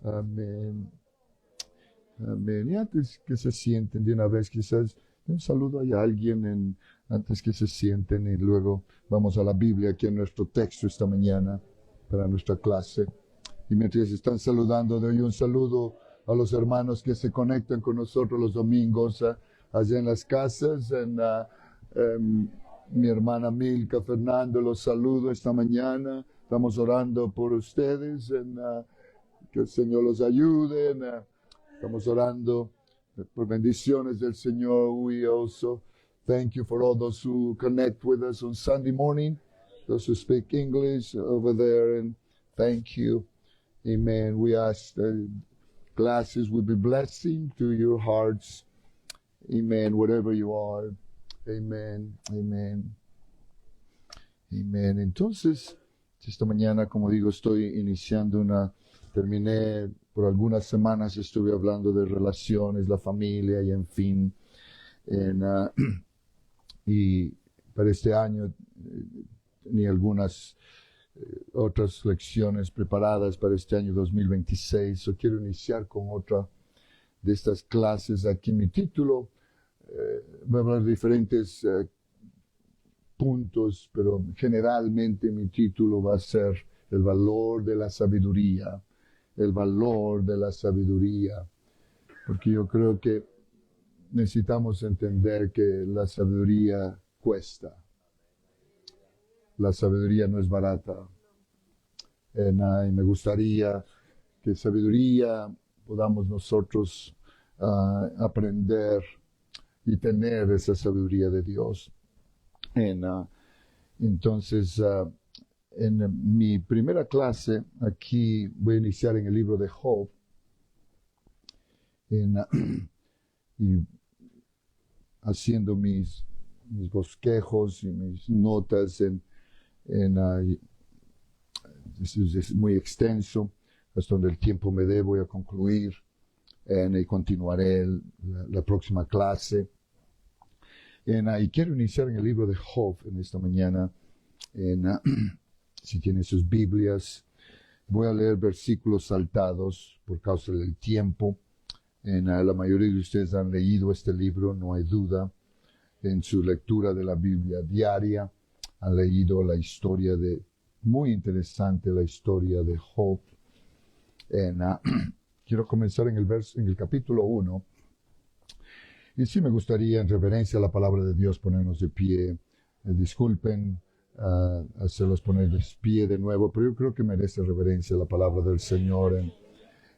Amén. Amén. Y antes que se sienten de una vez, quizás un saludo a alguien antes que se sienten y luego vamos a la Biblia, aquí en nuestro texto esta mañana para nuestra clase. Y mientras están saludando, doy un saludo a los hermanos que se conectan con nosotros los domingos allá en las casas. Mi hermana Milka Fernando los saludo esta mañana. Estamos orando por ustedes, que el Señor los ayude. Estamos orando por bendiciones del Señor. We also thank you for all those who connect with us on Sunday morning, those who speak English over there, and thank you. Amen. We ask that classes will be blessing to your hearts. Amen. Wherever you are. Amen. Amen. Amen. Entonces, esta mañana, como digo, estoy iniciando terminé por algunas semanas, estuve hablando de relaciones, la familia y en fin. Y para este año tenía algunas otras lecciones preparadas para este año 2026. Yo quiero iniciar con otra de estas clases. Aquí mi título, voy a hablar de diferentes puntos, pero generalmente mi título va a ser el valor de la sabiduría. El valor de la sabiduría. Porque yo creo que necesitamos entender que la sabiduría cuesta. La sabiduría no es barata. Y me gustaría que sabiduría podamos nosotros aprender y tener esa sabiduría de Dios. Entonces, en mi primera clase, aquí voy a iniciar en el libro de Job. Y haciendo mis bosquejos y mis notas es muy extenso, hasta donde el tiempo me dé voy a concluir y continuaré la próxima clase. Y quiero iniciar en el libro de Job en esta mañana. Si tienen sus Biblias, voy a leer versículos saltados por causa del tiempo. La mayoría de ustedes han leído este libro, no hay duda. En su lectura de la Biblia diaria, han leído la historia muy interesante, la historia de Job. Quiero comenzar en el capítulo 1. Y sí me gustaría, en reverencia a la palabra de Dios, ponernos de pie. Disculpen hacerlos poner de pie de nuevo, pero yo creo que merece reverencia a la palabra del Señor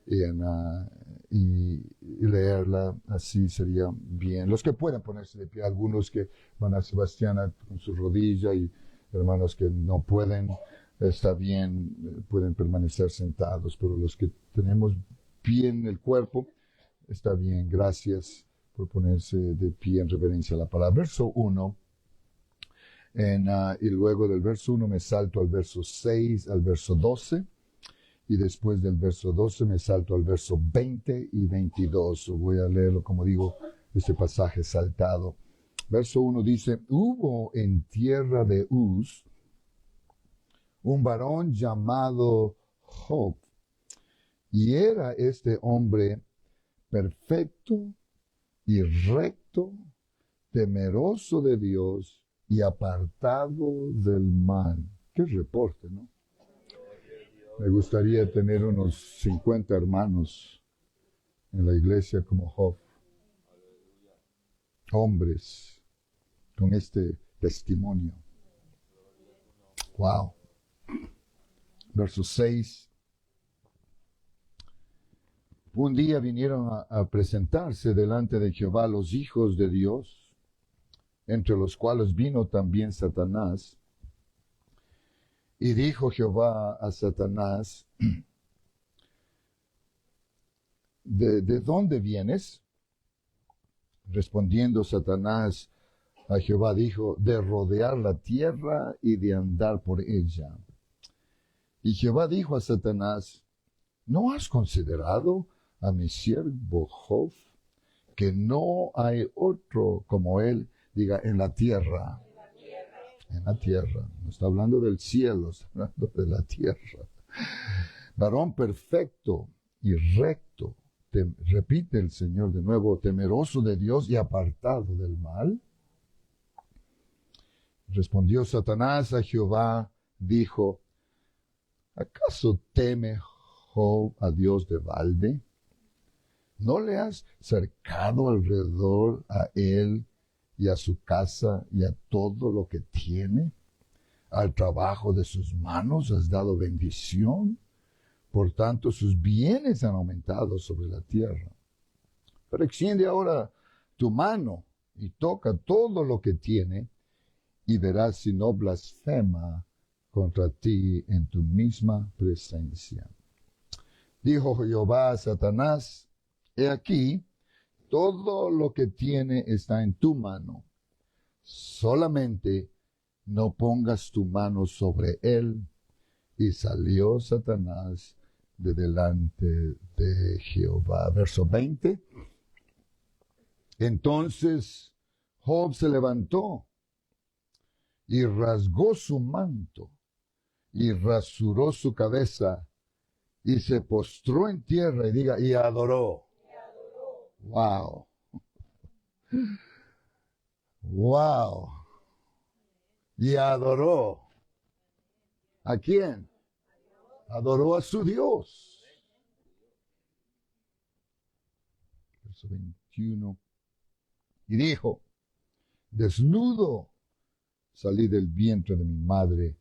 y leerla, así sería bien. Los que puedan ponerse de pie, algunos que van a Sebastián con su rodilla y hermanos que no pueden, está bien, pueden permanecer sentados, pero los que tenemos pie en el cuerpo, está bien. Gracias por ponerse de pie en reverencia a la palabra. Verso 1. Y luego del verso 1 me salto al verso 6, al verso 12. Y después del verso 12 me salto al verso 20 y 22. Voy a leerlo, como digo, este pasaje saltado. Verso 1 dice, hubo en tierra de Uz un varón llamado Job. Y era este hombre perfecto y recto, temeroso de Dios y apartado del mal. Qué reporte, ¿no? Me gustaría tener unos 50 hermanos en la iglesia como Job. Hombres con este testimonio. Wow. Verso 6. Un día vinieron a presentarse delante de Jehová los hijos de Dios, entre los cuales vino también Satanás. Y dijo Jehová a Satanás, ¿de dónde vienes? Respondiendo Satanás a Jehová dijo, de rodear la tierra y de andar por ella. Y Jehová dijo a Satanás, ¿no has considerado a mi siervo Job, que no hay otro como él, diga, en la tierra? En la tierra. No está hablando del cielo, está hablando de la tierra. Varón perfecto y recto. Repite el Señor de nuevo, temeroso de Dios y apartado del mal. Respondió Satanás a Jehová, dijo, ¿acaso teme Job a Dios de balde? ¿No le has cercado alrededor a él y a su casa y a todo lo que tiene? Al trabajo de sus manos has dado bendición. Por tanto, sus bienes han aumentado sobre la tierra. Pero extiende ahora tu mano y toca todo lo que tiene y verás si no blasfema contra ti en tu misma presencia. Dijo Jehová a Satanás, he aquí, todo lo que tiene está en tu mano. Solamente no pongas tu mano sobre él. Y salió Satanás de delante de Jehová. Verso 20. Entonces Job se levantó y rasgó su manto y rasuró su cabeza y se postró en tierra y adoró. Wow. Wow. Y adoró. ¿A quién? Adoró a su Dios. Verso 21. Y dijo, desnudo salí del vientre de mi madre,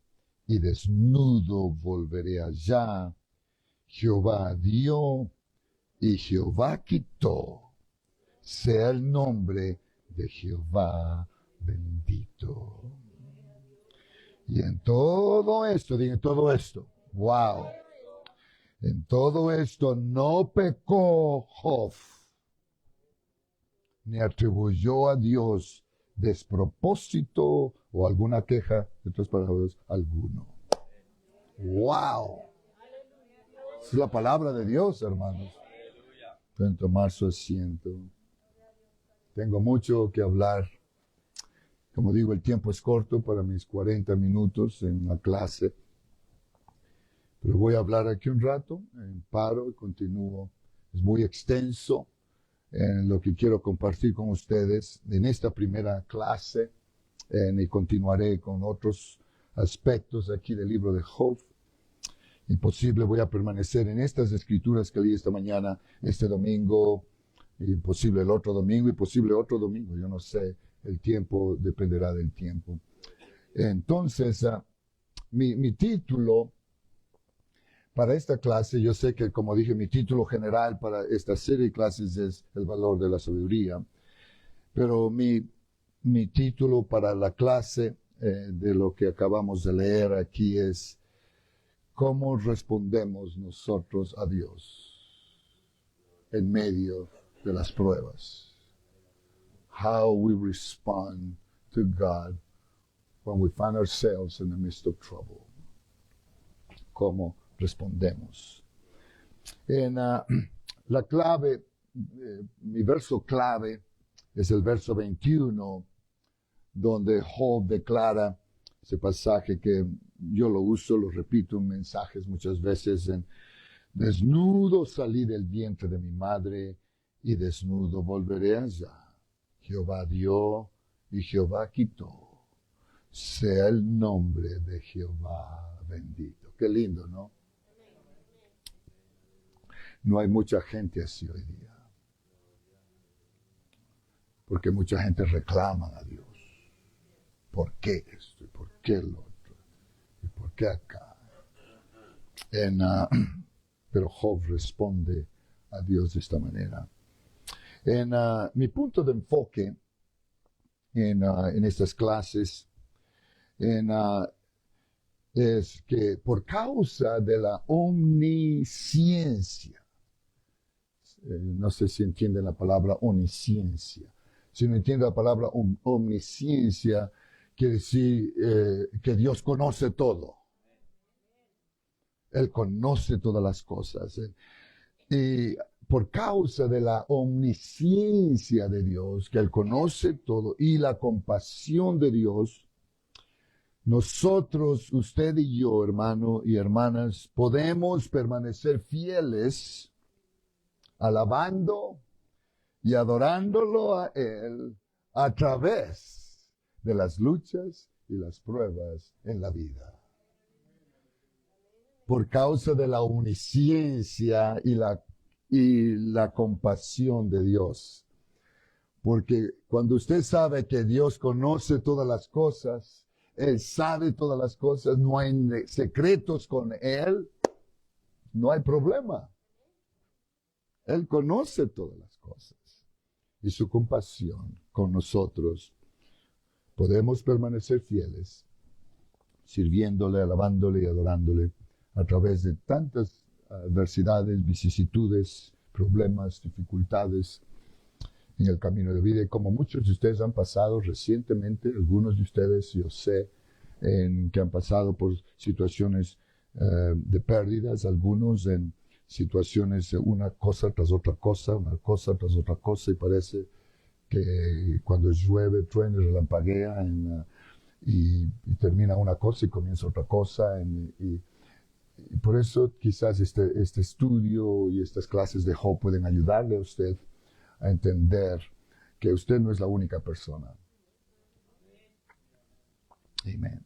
y desnudo volveré allá. Jehová dio, y Jehová quitó. Sea el nombre de Jehová bendito. Y en todo esto, diga todo esto, wow. En todo esto no pecó Job, ni atribuyó a Dios despropósito o alguna queja, de otras palabras, alguno. Wow. Es la palabra de Dios, hermanos. Pueden tomar su asiento. Tengo mucho que hablar. Como digo, el tiempo es corto para mis 40 minutos en la clase. Pero voy a hablar aquí un rato, paro y continúo. Es muy extenso en lo que quiero compartir con ustedes en esta primera clase y continuaré con otros aspectos aquí del libro de Job. Imposible voy a permanecer en estas escrituras que leí esta mañana, este domingo, imposible el otro domingo, imposible otro domingo, yo no sé, el tiempo dependerá del tiempo. Entonces, mi título para esta clase, yo sé que como dije, mi título general para esta serie de clases es El valor de la sabiduría, pero mi título para la clase de lo que acabamos de leer aquí es ¿cómo respondemos nosotros a Dios en medio de las pruebas? How we respond to God when we find ourselves in the midst of trouble. ¿Cómo respondemos? En la clave, mi verso clave es el verso 21, donde Job declara ese pasaje que yo lo uso, lo repito en mensajes muchas veces, en desnudo salí del vientre de mi madre y desnudo volveré allá. Jehová dio y Jehová quitó. Sea el nombre de Jehová bendito. Qué lindo, ¿no? No hay mucha gente así hoy día. Porque mucha gente reclama a Dios. ¿Por qué esto? ¿Y por qué lo otro? ¿Y por qué acá? Pero Job responde a Dios de esta manera. Mi punto de enfoque en estas clases es que por causa de la omnisciencia, no sé si entienden la palabra omnisciencia, si no entienden la palabra omnisciencia, quiere decir que Dios conoce todo. Él conoce todas las cosas. Y por causa de la omnisciencia de Dios, que Él conoce todo, y la compasión de Dios, nosotros, usted y yo, hermano y hermanas, podemos permanecer fieles alabando y adorándolo a Él a través de las luchas y las pruebas en la vida. Por causa de la omnisciencia y la compasión de Dios. Porque cuando usted sabe que Dios conoce todas las cosas, Él sabe todas las cosas, no hay secretos con Él, no hay problema. Él conoce todas las cosas. Y su compasión con nosotros, podemos permanecer fieles, sirviéndole, alabándole y adorándole a través de tantas adversidades, vicisitudes, problemas, dificultades en el camino de vida. Y como muchos de ustedes han pasado recientemente, algunos de ustedes yo sé que han pasado por situaciones de pérdidas, algunos en situaciones de una cosa tras otra cosa, y parece que cuando llueve, truena, relampaguea y termina una cosa y comienza otra cosa. Y por eso quizás este estudio y estas clases de Job pueden ayudarle a usted a entender que usted no es la única persona. Amén.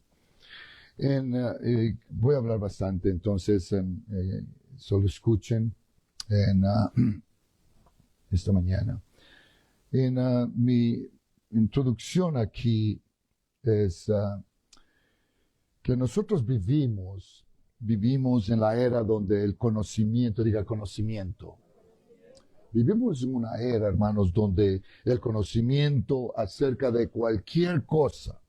Voy a hablar bastante, entonces solo escuchen esta mañana. Mi introducción aquí es que nosotros vivimos en la era donde el conocimiento, diga conocimiento. Vivimos en una era, hermanos, donde el conocimiento acerca de cualquier cosa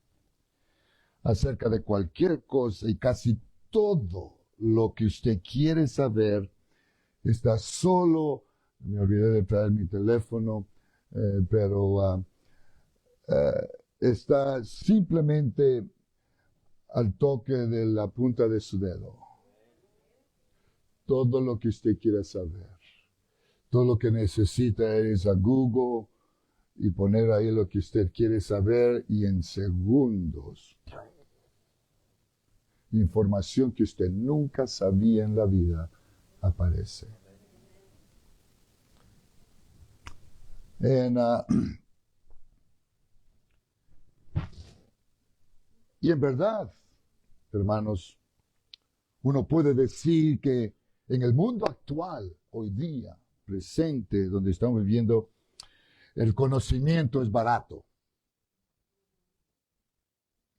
y casi todo lo que usted quiere saber está solo, me olvidé de traer mi teléfono, pero está simplemente al toque de la punta de su dedo. Todo lo que usted quiera saber. Todo lo que necesita es a Google y poner ahí lo que usted quiere saber y en segundos, información que usted nunca sabía en la vida aparece. Y en verdad, hermanos, uno puede decir que en el mundo actual, hoy día, presente, donde estamos viviendo, el conocimiento es barato.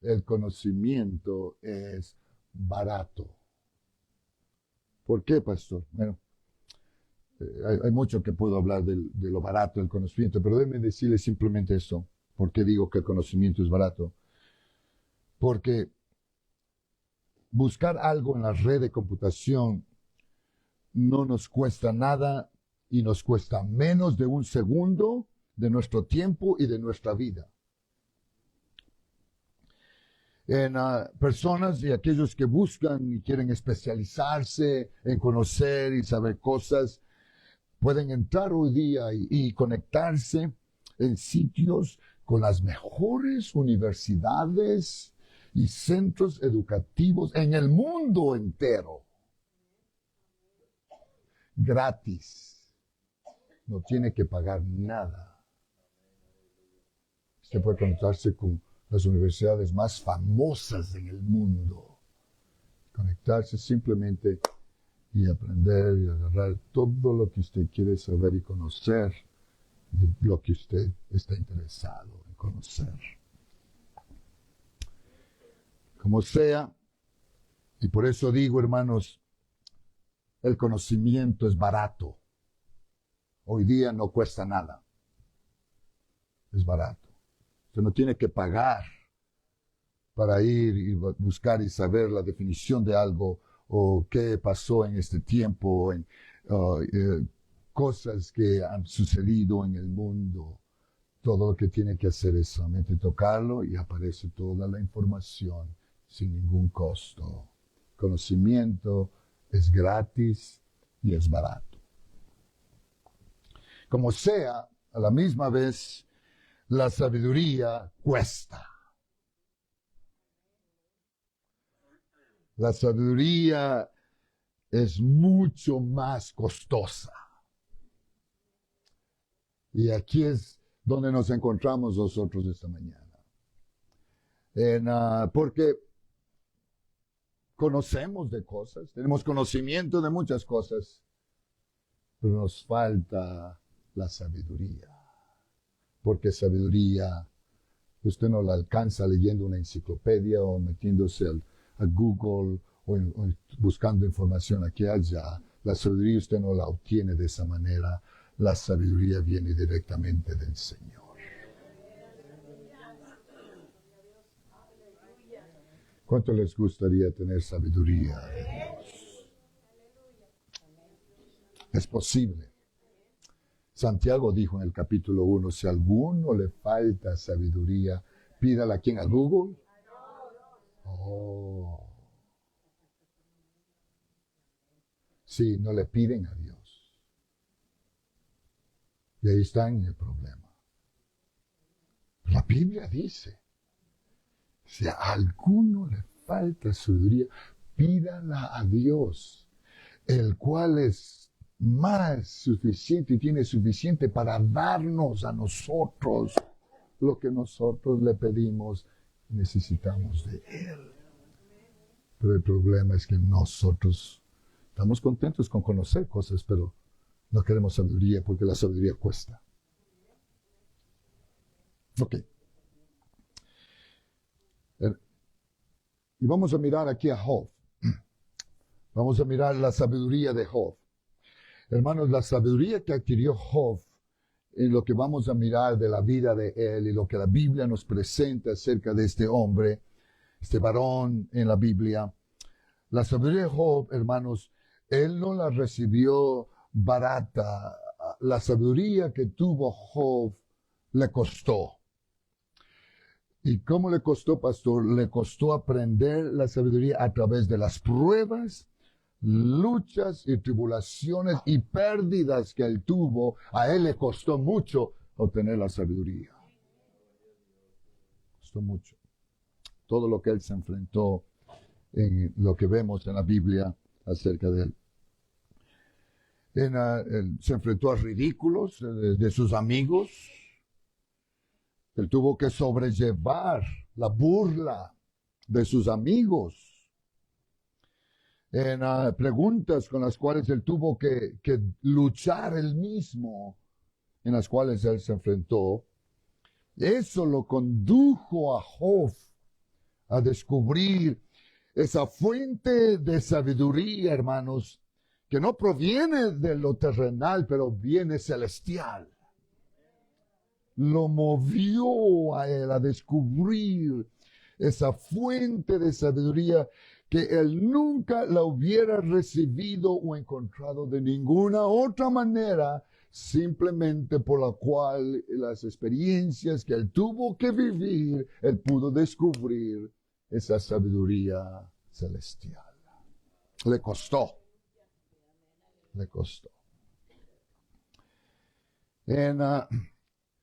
El conocimiento es barato. ¿Por qué, pastor? Bueno, hay mucho que puedo hablar de lo barato del conocimiento, pero déjenme decirles simplemente esto. ¿Por qué digo que el conocimiento es barato? Porque buscar algo en la red de computación no nos cuesta nada y nos cuesta menos de un segundo de nuestro tiempo y de nuestra vida. Personas y aquellos que buscan y quieren especializarse en conocer y saber cosas, pueden entrar hoy día y conectarse en sitios con las mejores universidades y centros educativos en el mundo entero. Gratis. No tiene que pagar nada. Usted puede conectarse con las universidades más famosas en el mundo. Conectarse simplemente y aprender y agarrar todo lo que usted quiere saber y conocer, de lo que usted está interesado en conocer. Como sea, y por eso digo, hermanos, el conocimiento es barato. Hoy día no cuesta nada. Es barato. Usted no tiene que pagar para ir y buscar y saber la definición de algo o qué pasó en este tiempo, cosas que han sucedido en el mundo. Todo lo que tiene que hacer es solamente tocarlo y aparece toda la información sin ningún costo. Conocimiento es gratis y es barato. Como sea, a la misma vez, la sabiduría cuesta. La sabiduría es mucho más costosa. Y aquí es donde nos encontramos nosotros esta mañana. Porque conocemos de cosas, tenemos conocimiento de muchas cosas, pero nos falta la sabiduría. Porque sabiduría usted no la alcanza leyendo una enciclopedia o metiéndose a Google o buscando información aquí y allá. La sabiduría usted no la obtiene de esa manera. La sabiduría viene directamente del Señor. ¿Cuánto les gustaría tener sabiduría de Dios? Es posible. Santiago dijo en el capítulo 1, si a alguno le falta sabiduría, pídala a quién, a Google. Oh. Sí, no le piden a Dios. Y ahí está en el problema. La Biblia dice, si a alguno le falta sabiduría, pídala a Dios, el cual es más suficiente y tiene suficiente para darnos a nosotros lo que nosotros le pedimos, necesitamos de Él. Pero el problema es que nosotros estamos contentos con conocer cosas, pero no queremos sabiduría porque la sabiduría cuesta. Ok. Y vamos a mirar aquí a Job. Vamos a mirar la sabiduría de Job. Hermanos, la sabiduría que adquirió Job, en lo que vamos a mirar de la vida de él y lo que la Biblia nos presenta acerca de este hombre, este varón en la Biblia. La sabiduría de Job, hermanos, él no la recibió barata. La sabiduría que tuvo Job le costó. ¿Y cómo le costó, pastor? Le costó aprender la sabiduría a través de las pruebas, luchas y tribulaciones y pérdidas que él tuvo. A él le costó mucho obtener la sabiduría. Costó mucho. Todo lo que él se enfrentó en lo que vemos en la Biblia acerca de él. Él se enfrentó a ridículos de sus amigos. Él tuvo que sobrellevar la burla de sus amigos. En preguntas con las cuales él tuvo que luchar él mismo, en las cuales él se enfrentó. Eso lo condujo a Job a descubrir esa fuente de sabiduría, hermanos, que no proviene de lo terrenal, pero viene celestial. Lo movió a él a descubrir esa fuente de sabiduría que él nunca la hubiera recibido o encontrado de ninguna otra manera, simplemente por la cual las experiencias que él tuvo que vivir, él pudo descubrir esa sabiduría celestial. Le costó. Le costó.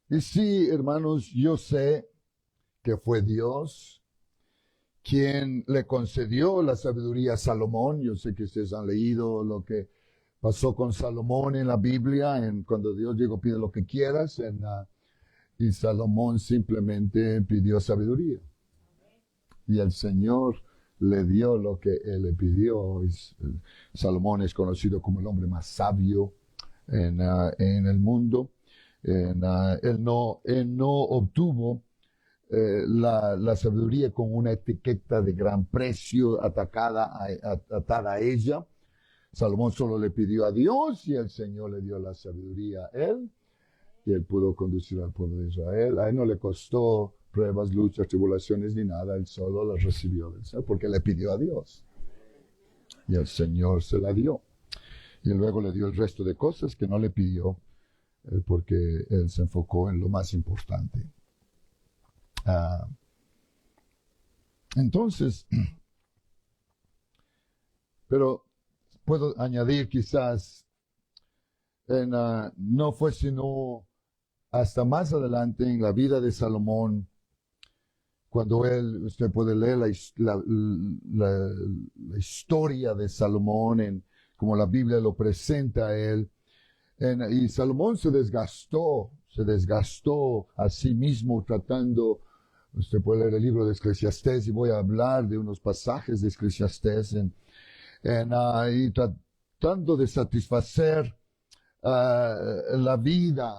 Y sí, hermanos, yo sé que fue Dios quien le concedió la sabiduría a Salomón. Yo sé que ustedes han leído lo que pasó con Salomón en la Biblia, cuando Dios dijo, pide lo que quieras, y Salomón simplemente pidió sabiduría. Y el Señor le dio lo que él le pidió. Salomón es conocido como el hombre más sabio en el mundo. Él no obtuvo la sabiduría con una etiqueta de gran precio atada a ella. Salomón solo le pidió a Dios y el Señor le dio la sabiduría a él. Y él pudo conducir al pueblo de Israel. A él no le costó pruebas, luchas, tribulaciones ni nada. Él solo las recibió del Señor porque le pidió a Dios. Y el Señor se la dio. Y luego le dio el resto de cosas que no le pidió porque él se enfocó en lo más importante. Entonces, pero puedo añadir quizás, no fue sino hasta más adelante en la vida de Salomón, cuando usted puede leer la historia de Salomón, como la Biblia lo presenta a él, y Salomón se desgastó se desgastó a sí mismo tratando. Usted puede leer el libro de Eclesiastés y voy a hablar de unos pasajes de Eclesiastés y tratando de satisfacer la vida,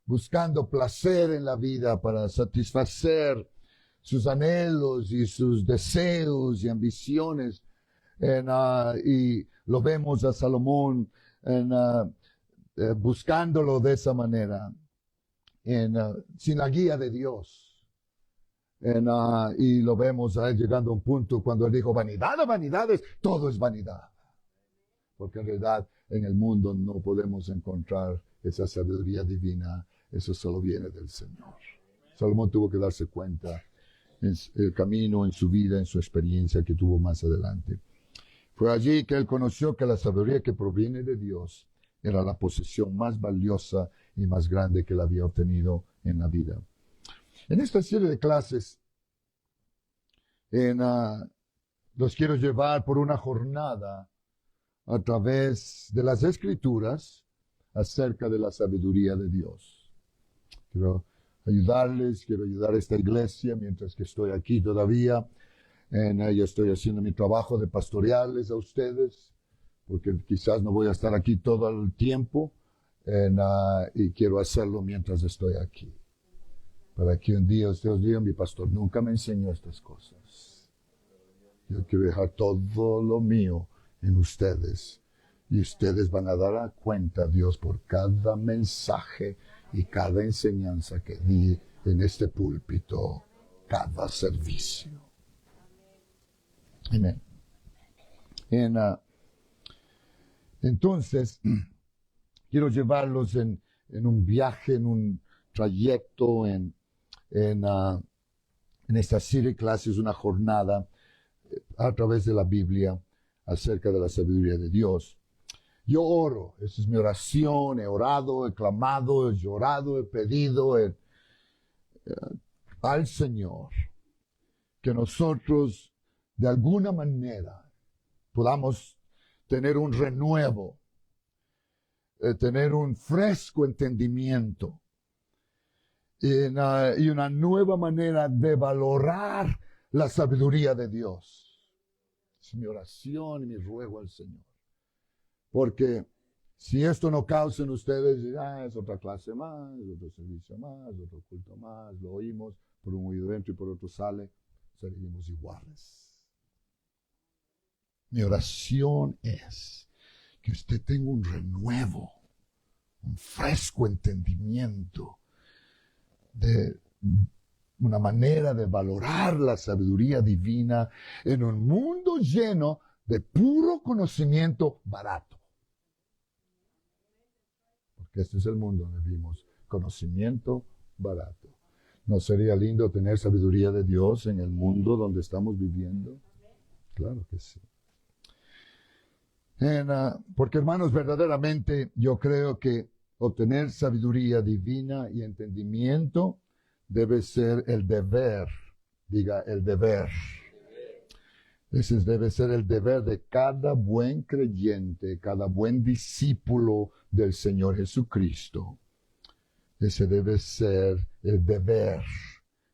buscando placer en la vida para satisfacer sus anhelos y sus deseos y ambiciones. Y lo vemos a Salomón buscándolo de esa manera, sin la guía de Dios. Y lo vemos a él llegando a un punto cuando él dijo, vanidad de vanidades, todo es vanidad. Porque en realidad en el mundo no podemos encontrar esa sabiduría divina, eso solo viene del Señor. Salomón tuvo que darse cuenta en el camino, en su vida, en su experiencia que tuvo más adelante. Fue allí que él conoció que la sabiduría que proviene de Dios era la posesión más valiosa y más grande que él había obtenido en la vida. En esta serie de clases, los quiero llevar por una jornada a través de las Escrituras acerca de la sabiduría de Dios. Quiero quiero ayudar a esta iglesia mientras que estoy aquí todavía. Yo estoy haciendo mi trabajo de pastorearles a ustedes, porque quizás no voy a estar aquí todo el tiempo, y quiero hacerlo mientras estoy aquí. Para que un día ustedes digan, mi pastor nunca me enseñó estas cosas. Yo quiero dejar todo lo mío en ustedes. Y ustedes van a dar cuenta a Dios por cada mensaje y cada enseñanza que di en este púlpito, cada servicio. Amén. Entonces, quiero llevarlos en un viaje, en un trayecto, en esta serie de clases, una jornada a través de la Biblia acerca de la sabiduría de Dios. Yo oro, esa es mi oración, he orado, he clamado, he llorado, he pedido al Señor que nosotros de alguna manera podamos tener un renuevo, tener un fresco entendimiento y una nueva manera de valorar la sabiduría de Dios. Es mi oración y mi ruego al Señor. Porque si esto no causa en ustedes, es otra clase más, otro servicio más, otro culto más, lo oímos, por un oído dentro y por otro sale, seguimos iguales. Mi oración es que usted tenga un renuevo, un fresco entendimiento de una manera de valorar la sabiduría divina en un mundo lleno de puro conocimiento barato. Porque este es el mundo donde vivimos, conocimiento barato. ¿No sería lindo tener sabiduría de Dios en el mundo donde estamos viviendo? Claro que sí. Porque hermanos, verdaderamente yo creo que obtener sabiduría divina y entendimiento debe ser el deber, diga el deber. Ese debe ser el deber de cada buen creyente, cada buen discípulo del Señor Jesucristo. Ese debe ser el deber,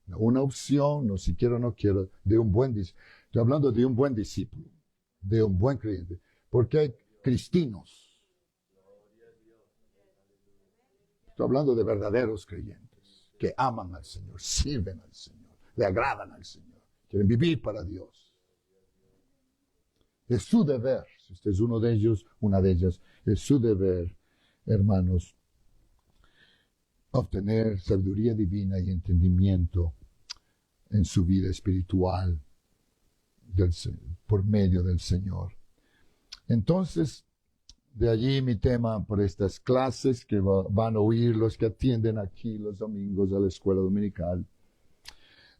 no una opción, no si quiero o no quiero, de un buen discípulo. Estoy hablando de un buen discípulo, de un buen creyente. Porque hay cristinos. Estoy hablando de verdaderos creyentes que aman al Señor, sirven al Señor, le agradan al Señor, quieren vivir para Dios. Es su deber, si usted es uno de ellos, una de ellas, es su deber, hermanos, obtener sabiduría divina y entendimiento en su vida espiritual por medio del Señor. Entonces, de allí mi tema por estas clases que van a oír los que atienden aquí los domingos a la escuela dominical.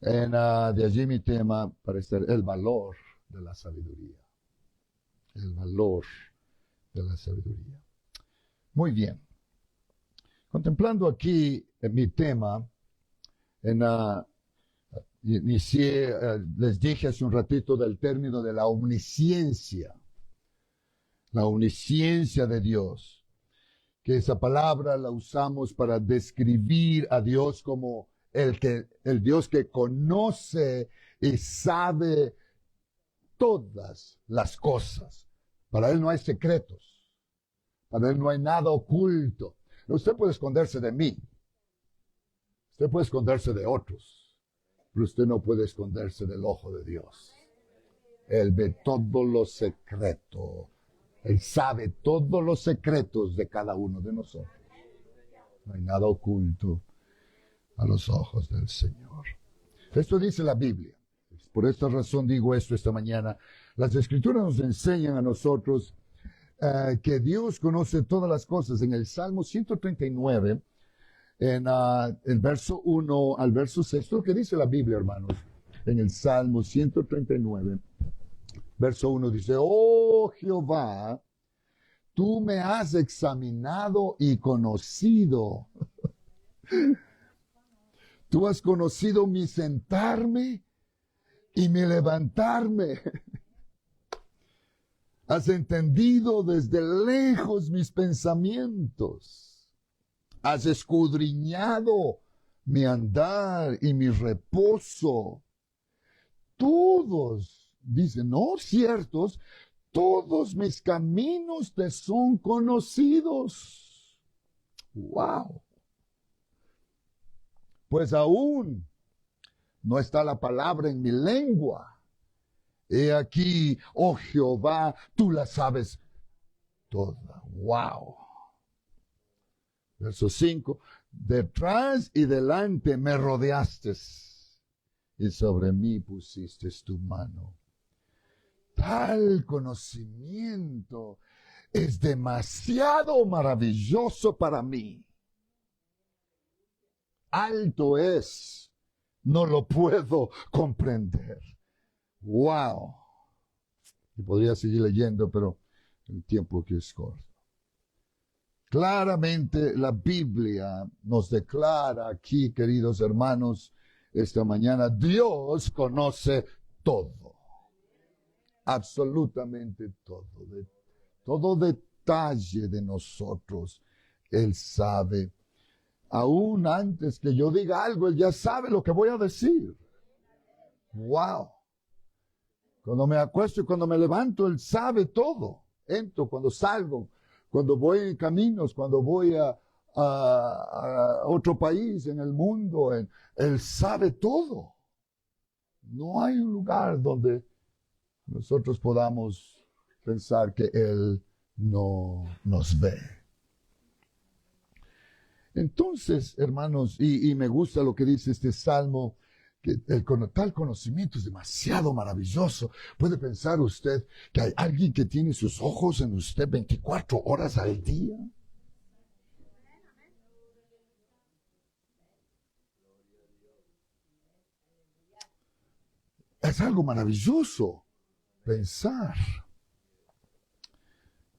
De allí mi tema para el valor de la sabiduría. El valor de la sabiduría. Muy bien. Contemplando aquí mi tema, inicié, les dije hace un ratito del término de la omnisciencia de Dios. que esa palabra la usamos para describir a Dios como el Dios que conoce y sabe todas las cosas. Para Él no hay secretos. Para Él no hay nada oculto. Usted puede esconderse de mí. Usted puede esconderse de otros. Pero usted no puede esconderse del ojo de Dios. Él ve todo lo secreto. Él sabe todos los secretos de cada uno de nosotros. No hay nada oculto a los ojos del Señor. Esto dice la Biblia. Por esta razón digo esto esta mañana. Las Escrituras nos enseñan a nosotros que Dios conoce todas las cosas. En el Salmo 139, en el verso 1 al verso 6, esto es lo que dice la Biblia, hermanos. En el Salmo 139, verso 1 dice, oh Jehová, tú me has examinado y conocido. Tú has conocido mi sentarme y mi levantarme. Has entendido desde lejos mis pensamientos. Has escudriñado mi andar y mi reposo. Todos, dicen, no ciertos, todos mis caminos te son conocidos. ¡Wow! Pues aún no está la palabra en mi lengua. He aquí, oh Jehová, tú la sabes toda. ¡Wow! Verso 5. Detrás y delante me rodeaste y sobre mí pusiste tu mano. Tal conocimiento es demasiado maravilloso para mí. Alto es, no lo puedo comprender. ¡Wow! Y podría seguir leyendo, pero el tiempo aquí es corto. Claramente la Biblia nos declara aquí, queridos hermanos, esta mañana, Dios conoce todo. Absolutamente todo. Todo detalle de nosotros, Él sabe. Aún antes que yo diga algo, Él ya sabe lo que voy a decir. ¡Wow! Cuando me acuesto y cuando me levanto, Él sabe todo. Entro, cuando salgo, cuando voy en caminos, cuando voy a otro país en el mundo, Él sabe todo. No hay un lugar donde nosotros podamos pensar que Él no nos ve. Entonces, hermanos, y me gusta lo que dice este salmo, que tal conocimiento es demasiado maravilloso. ¿Puede pensar usted que hay alguien que tiene sus ojos en usted 24 horas al día? Es algo maravilloso pensar.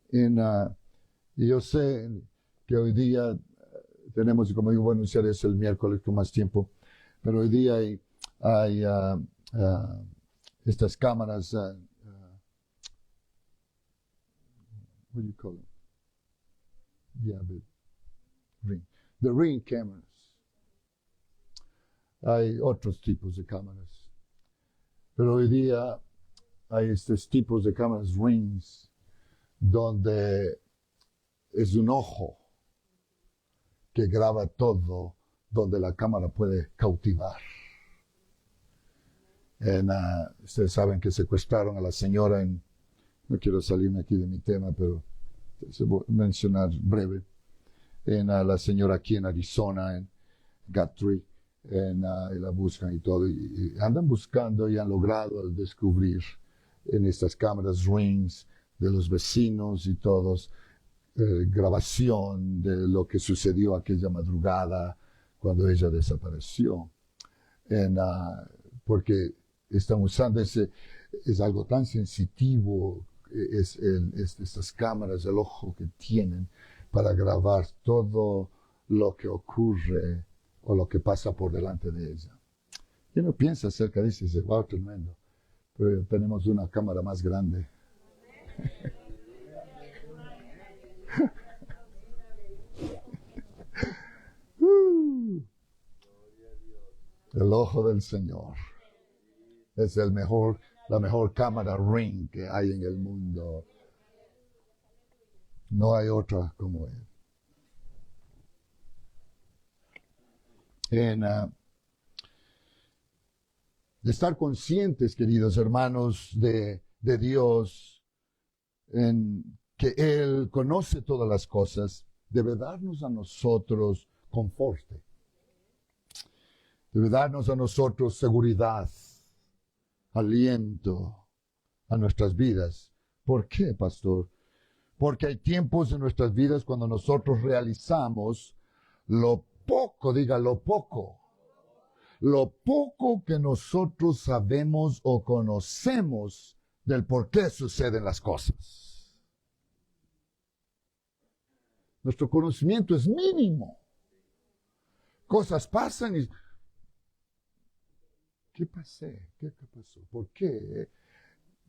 Y yo sé que hoy día tenemos, como digo, voy a anunciar eso el miércoles con más tiempo, pero hoy día hay estas cámaras, what do you call them? Yeah, the ring cameras. Hay otros tipos de cámaras, pero hoy día hay estos tipos de cámaras rings, donde es un ojo que graba todo, donde la cámara puede cautivar. Ustedes saben que secuestraron a la señora no quiero salirme aquí de mi tema, pero se voy a mencionar breve, a la señora aquí en Arizona, en Guthrie, y la buscan y todo, y andan buscando y han logrado descubrir en estas cámaras rings de los vecinos y todos, grabación de lo que sucedió aquella madrugada cuando ella desapareció. Porque están usando es algo tan sensitivo, estas cámaras, el ojo que tienen para grabar todo lo que ocurre o lo que pasa por delante de ella. Y uno piensa acerca de eso y dice, wow, tremendo. Pero tenemos una cámara más grande. El ojo del Señor es la mejor cámara Ring que hay en el mundo. No hay otra como Él. De estar conscientes, queridos hermanos, de Dios, en que Él conoce todas las cosas, debe darnos a nosotros confort, debe darnos a nosotros seguridad, aliento a nuestras vidas. ¿Por qué, pastor? Porque hay tiempos en nuestras vidas cuando nosotros realizamos lo poco que nosotros sabemos o conocemos del por qué suceden las cosas. Nuestro conocimiento es mínimo. Cosas pasan y... ¿Qué pasó? ¿Qué pasó? ¿Por qué?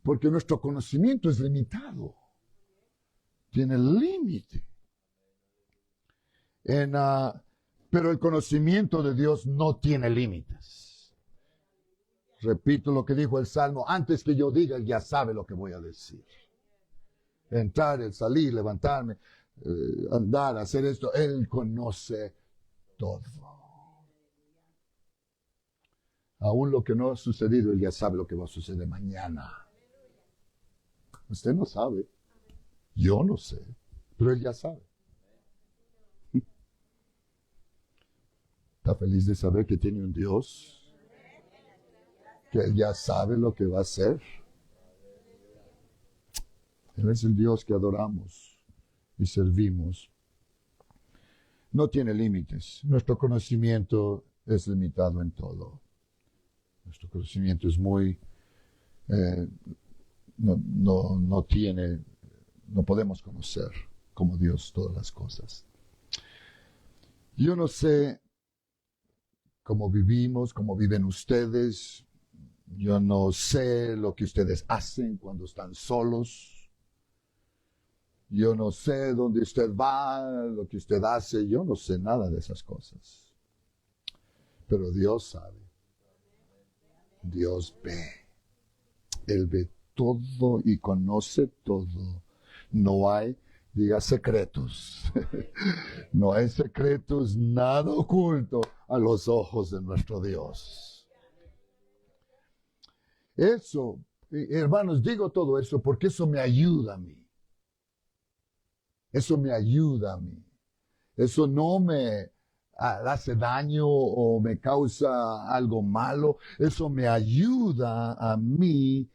Porque nuestro conocimiento es limitado. Tiene límite. Pero el conocimiento de Dios no tiene límites. Repito lo que dijo el Salmo, antes que yo diga, Él ya sabe lo que voy a decir. Entrar, el salir, levantarme, andar, hacer esto, Él conoce todo. Aún lo que no ha sucedido, Él ya sabe lo que va a suceder mañana. Usted no sabe, yo no sé, pero Él ya sabe. ¿Está feliz de saber que tiene un Dios? Que Él ya sabe lo que va a hacer. Él es el Dios que adoramos y servimos. No tiene límites. Nuestro conocimiento es limitado en todo. Nuestro conocimiento es muy... no podemos conocer como Dios todas las cosas. Yo no sé cómo vivimos, cómo viven ustedes. Yo no sé lo que ustedes hacen cuando están solos. Yo no sé dónde usted va, lo que usted hace. Yo no sé nada de esas cosas. Pero Dios sabe. Dios ve. Él ve todo y conoce todo. No hay, diga, secretos. No hay secretos, nada oculto a los ojos de nuestro Dios. Eso, hermanos, digo todo eso porque eso me ayuda a mí. Eso me ayuda a mí. Eso no me hace daño o me causa algo malo. Eso me ayuda a mí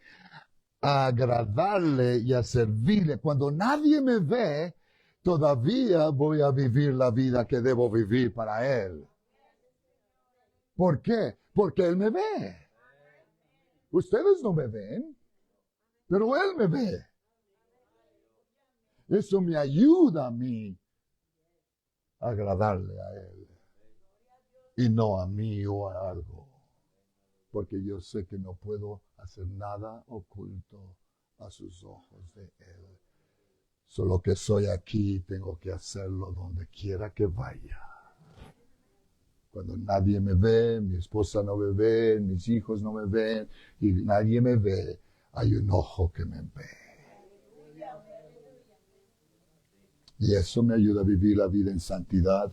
a agradarle y a servirle. Cuando nadie me ve, todavía voy a vivir la vida que debo vivir para Él. ¿Por qué? Porque Él me ve. Ustedes no me ven, pero Él me ve. Eso me ayuda a mí a agradarle a Él y no a mí o a algo. Porque yo sé que no puedo hacer nada oculto a sus ojos de Él. Solo que soy aquí, tengo que hacerlo donde quiera que vaya. Cuando nadie me ve, mi esposa no me ve, mis hijos no me ven, y nadie me ve, hay un ojo que me ve. Y eso me ayuda a vivir la vida en santidad,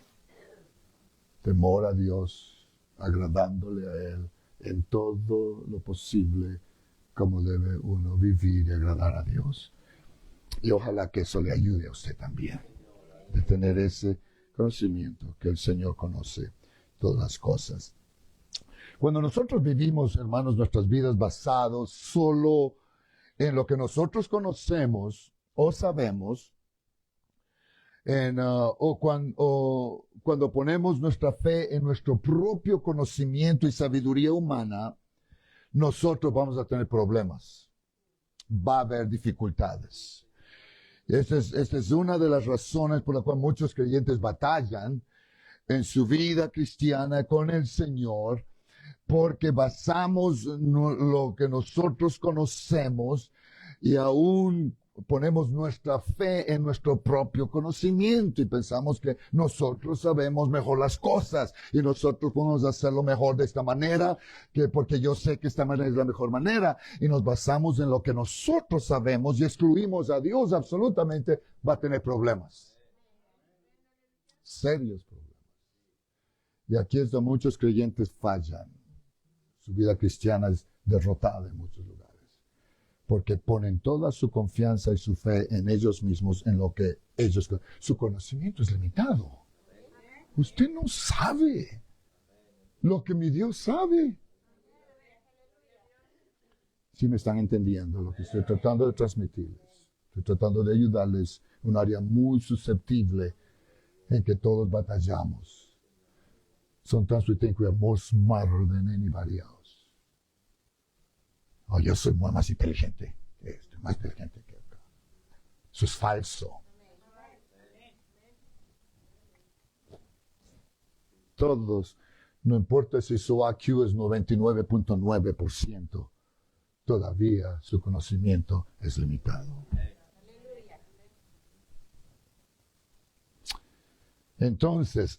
temor a Dios, agradándole a Él en todo lo posible, como debe uno vivir y agradar a Dios. Y ojalá que eso le ayude a usted también, de tener ese conocimiento que el Señor conoce todas las cosas. Cuando nosotros vivimos, hermanos, nuestras vidas basados solo en lo que nosotros conocemos o sabemos, cuando ponemos nuestra fe en nuestro propio conocimiento y sabiduría humana, nosotros vamos a tener problemas. Va a haber dificultades. Esta es una de las razones por la cual muchos creyentes batallan en su vida cristiana con el Señor, porque basamos lo que nosotros conocemos y aún ponemos nuestra fe en nuestro propio conocimiento y pensamos que nosotros sabemos mejor las cosas y nosotros podemos hacerlo mejor de esta manera, que porque yo sé que esta manera es la mejor manera, y nos basamos en lo que nosotros sabemos y excluimos a Dios absolutamente, va a tener problemas. Serios problemas. Y aquí es donde muchos creyentes fallan. Su vida cristiana es derrotada en muchos lugares. Porque ponen toda su confianza y su fe en ellos mismos, en lo que ellos... Su conocimiento es limitado. Usted no sabe lo que mi Dios sabe. Si me están entendiendo lo que estoy tratando de transmitirles. Estoy tratando de ayudarles en un área muy susceptible en que todos batallamos. Sometimes we think we are more smarter than anybody else. Oh, yo soy más inteligente que esto, más inteligente que acá. Eso es falso. Todos, no importa si su IQ es 99.9%, todavía su conocimiento es limitado. Entonces,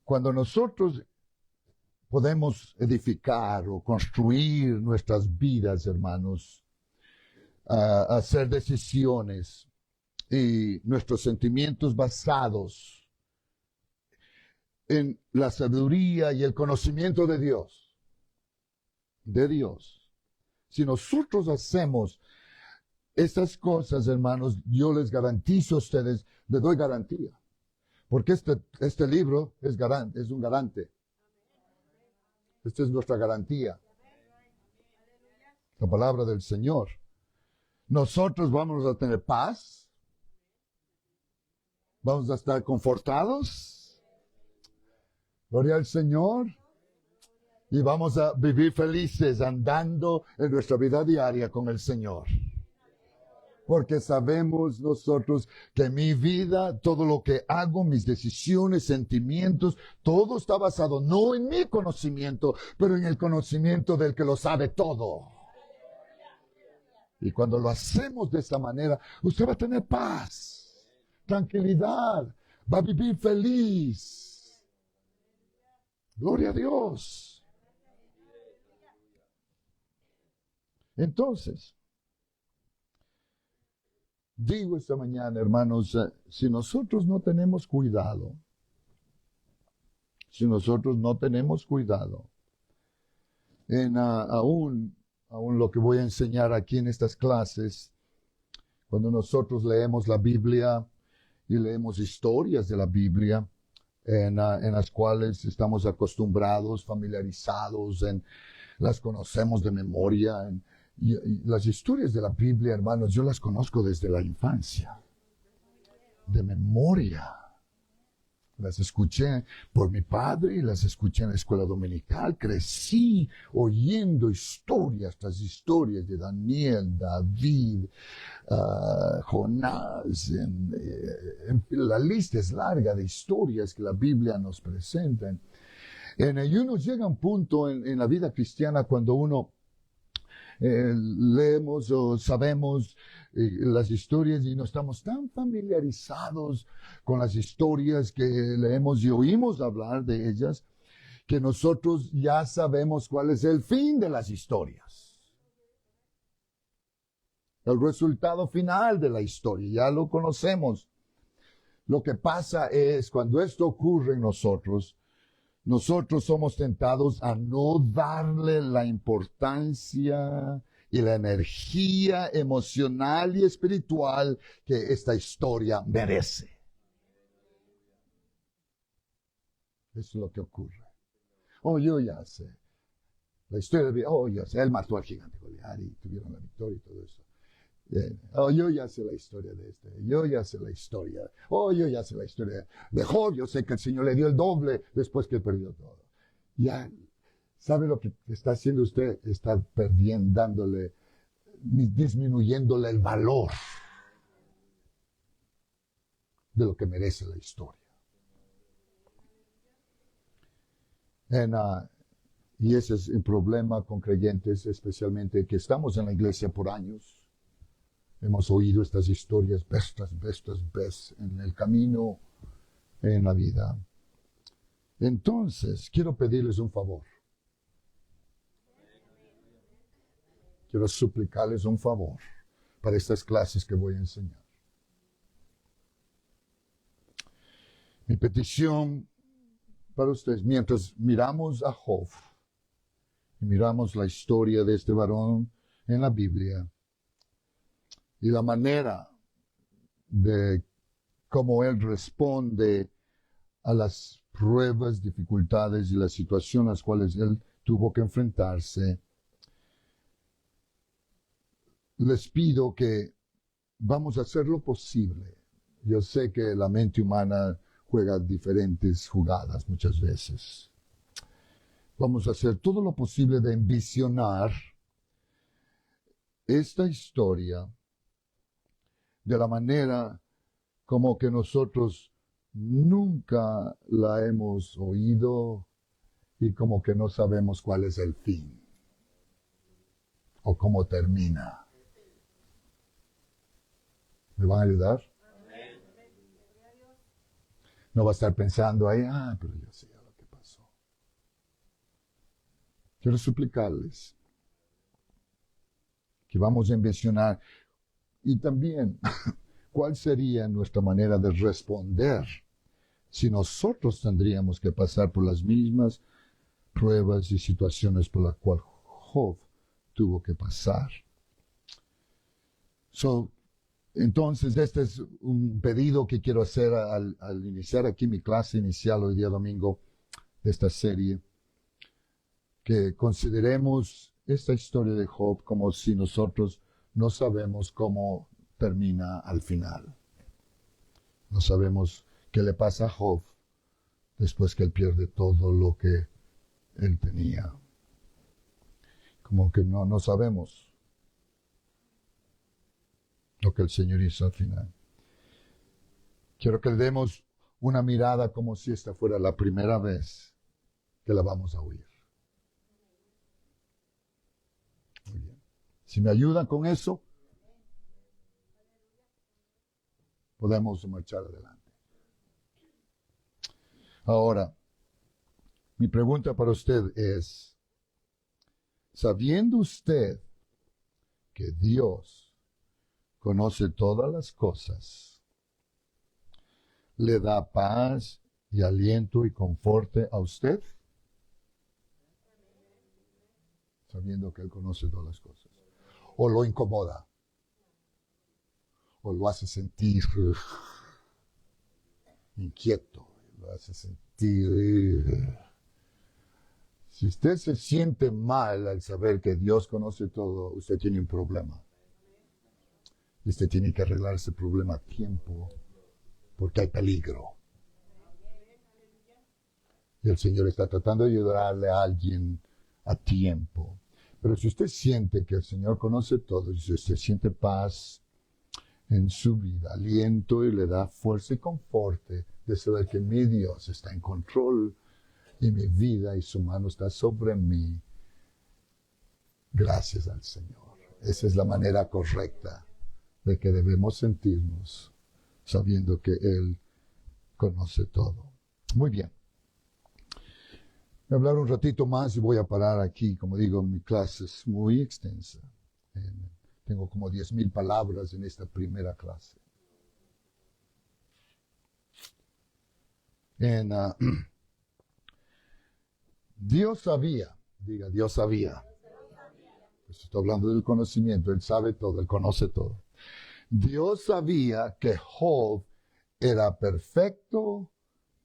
cuando nosotros podemos edificar o construir nuestras vidas, hermanos, hacer decisiones y nuestros sentimientos basados en la sabiduría y el conocimiento de Dios. Si nosotros hacemos estas cosas, hermanos, yo les garantizo a ustedes, les doy garantía. Porque este libro es un garante. Esta es nuestra garantía. La palabra del Señor. Nosotros vamos a tener paz. Vamos a estar confortados. Gloria al Señor. Y vamos a vivir felices andando en nuestra vida diaria con el Señor. Porque sabemos nosotros que mi vida, todo lo que hago, mis decisiones, sentimientos, todo está basado no en mi conocimiento, pero en el conocimiento del que lo sabe todo. Y cuando lo hacemos de esta manera, usted va a tener paz, tranquilidad, va a vivir feliz. Gloria a Dios. Entonces, digo esta mañana, hermanos, si nosotros no tenemos cuidado, aún lo que voy a enseñar aquí en estas clases, cuando nosotros leemos la Biblia y leemos historias de la Biblia, en las cuales estamos acostumbrados, familiarizados, las conocemos de memoria, y las historias de la Biblia, hermanos, yo las conozco desde la infancia, de memoria. Las escuché por mi padre y las escuché en la escuela dominical. Crecí oyendo historias tras historias de Daniel, David, Jonás. La lista es larga de historias que la Biblia nos presenta. Y uno llega a un punto en la vida cristiana cuando uno leemos o sabemos las historias y no estamos tan familiarizados con las historias que leemos y oímos hablar de ellas, que nosotros ya sabemos cuál es el fin de las historias. El resultado final de la historia, ya lo conocemos. Lo que pasa es, cuando esto ocurre en nosotros somos tentados a no darle la importancia y la energía emocional y espiritual que esta historia merece. Eso es lo que ocurre. Oh, yo ya sé. La historia de... Oh, yo sé. Él mató al gigante Goliat y tuvieron la victoria y todo eso. Oh, yo ya sé la historia de este. Yo ya sé la historia. Oh, yo ya sé la historia de Job. Yo sé que el Señor le dio el doble después que perdió todo. Ya, ¿sabe lo que está haciendo usted? Está disminuyéndole el valor de lo que merece la historia. Y ese es el problema con creyentes, especialmente que estamos en la iglesia por años. Hemos oído estas historias vez tras vez en el camino, en la vida. Entonces, quiero pedirles un favor. Quiero suplicarles un favor para estas clases que voy a enseñar. Mi petición para ustedes, mientras miramos a Job y miramos la historia de este varón en la Biblia y la manera de cómo él responde a las pruebas, dificultades y las situaciones a las cuales él tuvo que enfrentarse, les pido que vamos a hacer lo posible. Yo sé que la mente humana juega diferentes jugadas muchas veces. Vamos a hacer todo lo posible de envisionar esta historia de la manera como que nosotros nunca la hemos oído y como que no sabemos cuál es el fin o cómo termina. ¿Me van a ayudar? No va a estar pensando ahí, pero yo sé lo que pasó. Quiero suplicarles que vamos a envisionar y también cuál sería nuestra manera de responder si nosotros tendríamos que pasar por las mismas pruebas y situaciones por las cuales Job tuvo que pasar. Entonces, este es un pedido que quiero hacer al iniciar aquí mi clase inicial hoy día domingo de esta serie, que consideremos esta historia de Job como si nosotros no sabemos cómo termina al final. No sabemos qué le pasa a Job después que él pierde todo lo que él tenía. Como que no sabemos lo que el Señor hizo al final. Quiero que le demos una mirada como si esta fuera la primera vez que la vamos a oír. Muy bien. Si me ayudan con eso, podemos marchar adelante. Ahora, mi pregunta para usted es, sabiendo usted que Dios conoce todas las cosas, ¿le da paz y aliento y conforte a usted? Sabiendo que Él conoce todas las cosas. ¿O lo incomoda? ¿O lo hace sentir inquieto? ¿Lo hace sentir... Si usted se siente mal al saber que Dios conoce todo, usted tiene un problema. Y usted tiene que arreglar ese problema a tiempo, porque hay peligro. Y el Señor está tratando de ayudarle a alguien a tiempo. Pero si usted siente que el Señor conoce todo, y si usted siente paz en su vida, aliento y le da fuerza y conforte de saber que mi Dios está en control y mi vida y su mano está sobre mí, gracias al Señor. Esa es la manera correcta de que debemos sentirnos, sabiendo que Él conoce todo. Muy bien. Voy a hablar un ratito más y voy a parar aquí. Como digo, mi clase es muy extensa. Tengo como 10,000 palabras en esta primera clase. Dios sabía, diga, Dios sabía. Pues estoy hablando del conocimiento, Él sabe todo, Él conoce todo. Dios sabía que Job era perfecto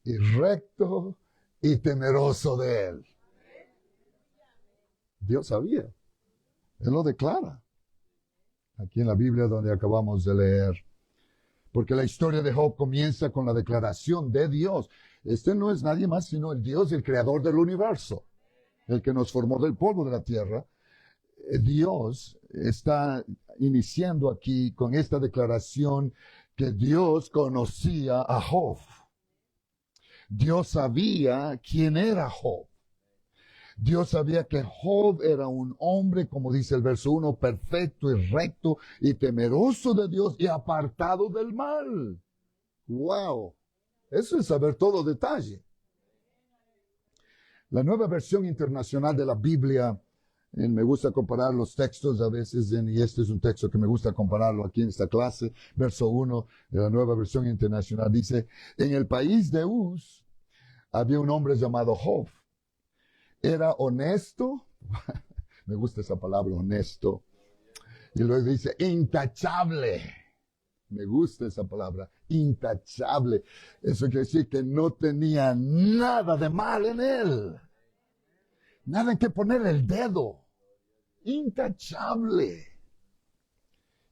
y recto y temeroso de Él. Dios sabía. Él lo declara. Aquí en la Biblia donde acabamos de leer. Porque la historia de Job comienza con la declaración de Dios. Este no es nadie más sino el Dios, el creador del universo. El que nos formó del polvo de la tierra. Dios está iniciando aquí con esta declaración que Dios conocía a Job. Dios sabía quién era Job. Dios sabía que Job era un hombre, como dice el verso 1, perfecto y recto y temeroso de Dios y apartado del mal. ¡Wow! Eso es saber todo detalle. La Nueva Versión Internacional de la Biblia, me gusta comparar los textos a veces, y este es un texto que me gusta compararlo aquí en esta clase, verso 1 de la Nueva Versión Internacional, dice, en el país de Uz había un hombre llamado Job. Era honesto, me gusta esa palabra, honesto, y luego dice, intachable. Me gusta esa palabra, intachable. Eso quiere decir que no tenía nada de mal en él. Nada en que poner el dedo. Intachable.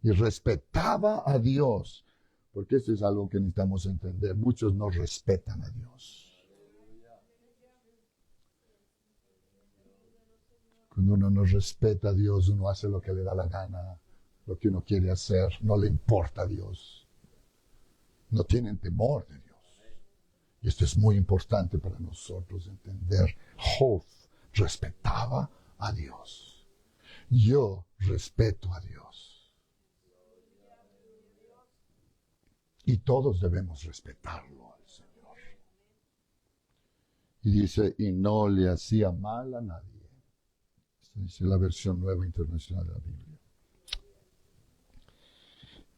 Y respetaba a Dios. Porque eso es algo que necesitamos entender. Muchos no respetan a Dios. Cuando uno no respeta a Dios, uno hace lo que le da la gana. Lo que uno quiere hacer, no le importa a Dios. No tienen temor de Dios. Y esto es muy importante para nosotros entender. Job respetaba a Dios. Yo respeto a Dios. Y todos debemos respetarlo al Señor. Y dice, y no le hacía mal a nadie. Esta dice la versión nueva internacional de la Biblia.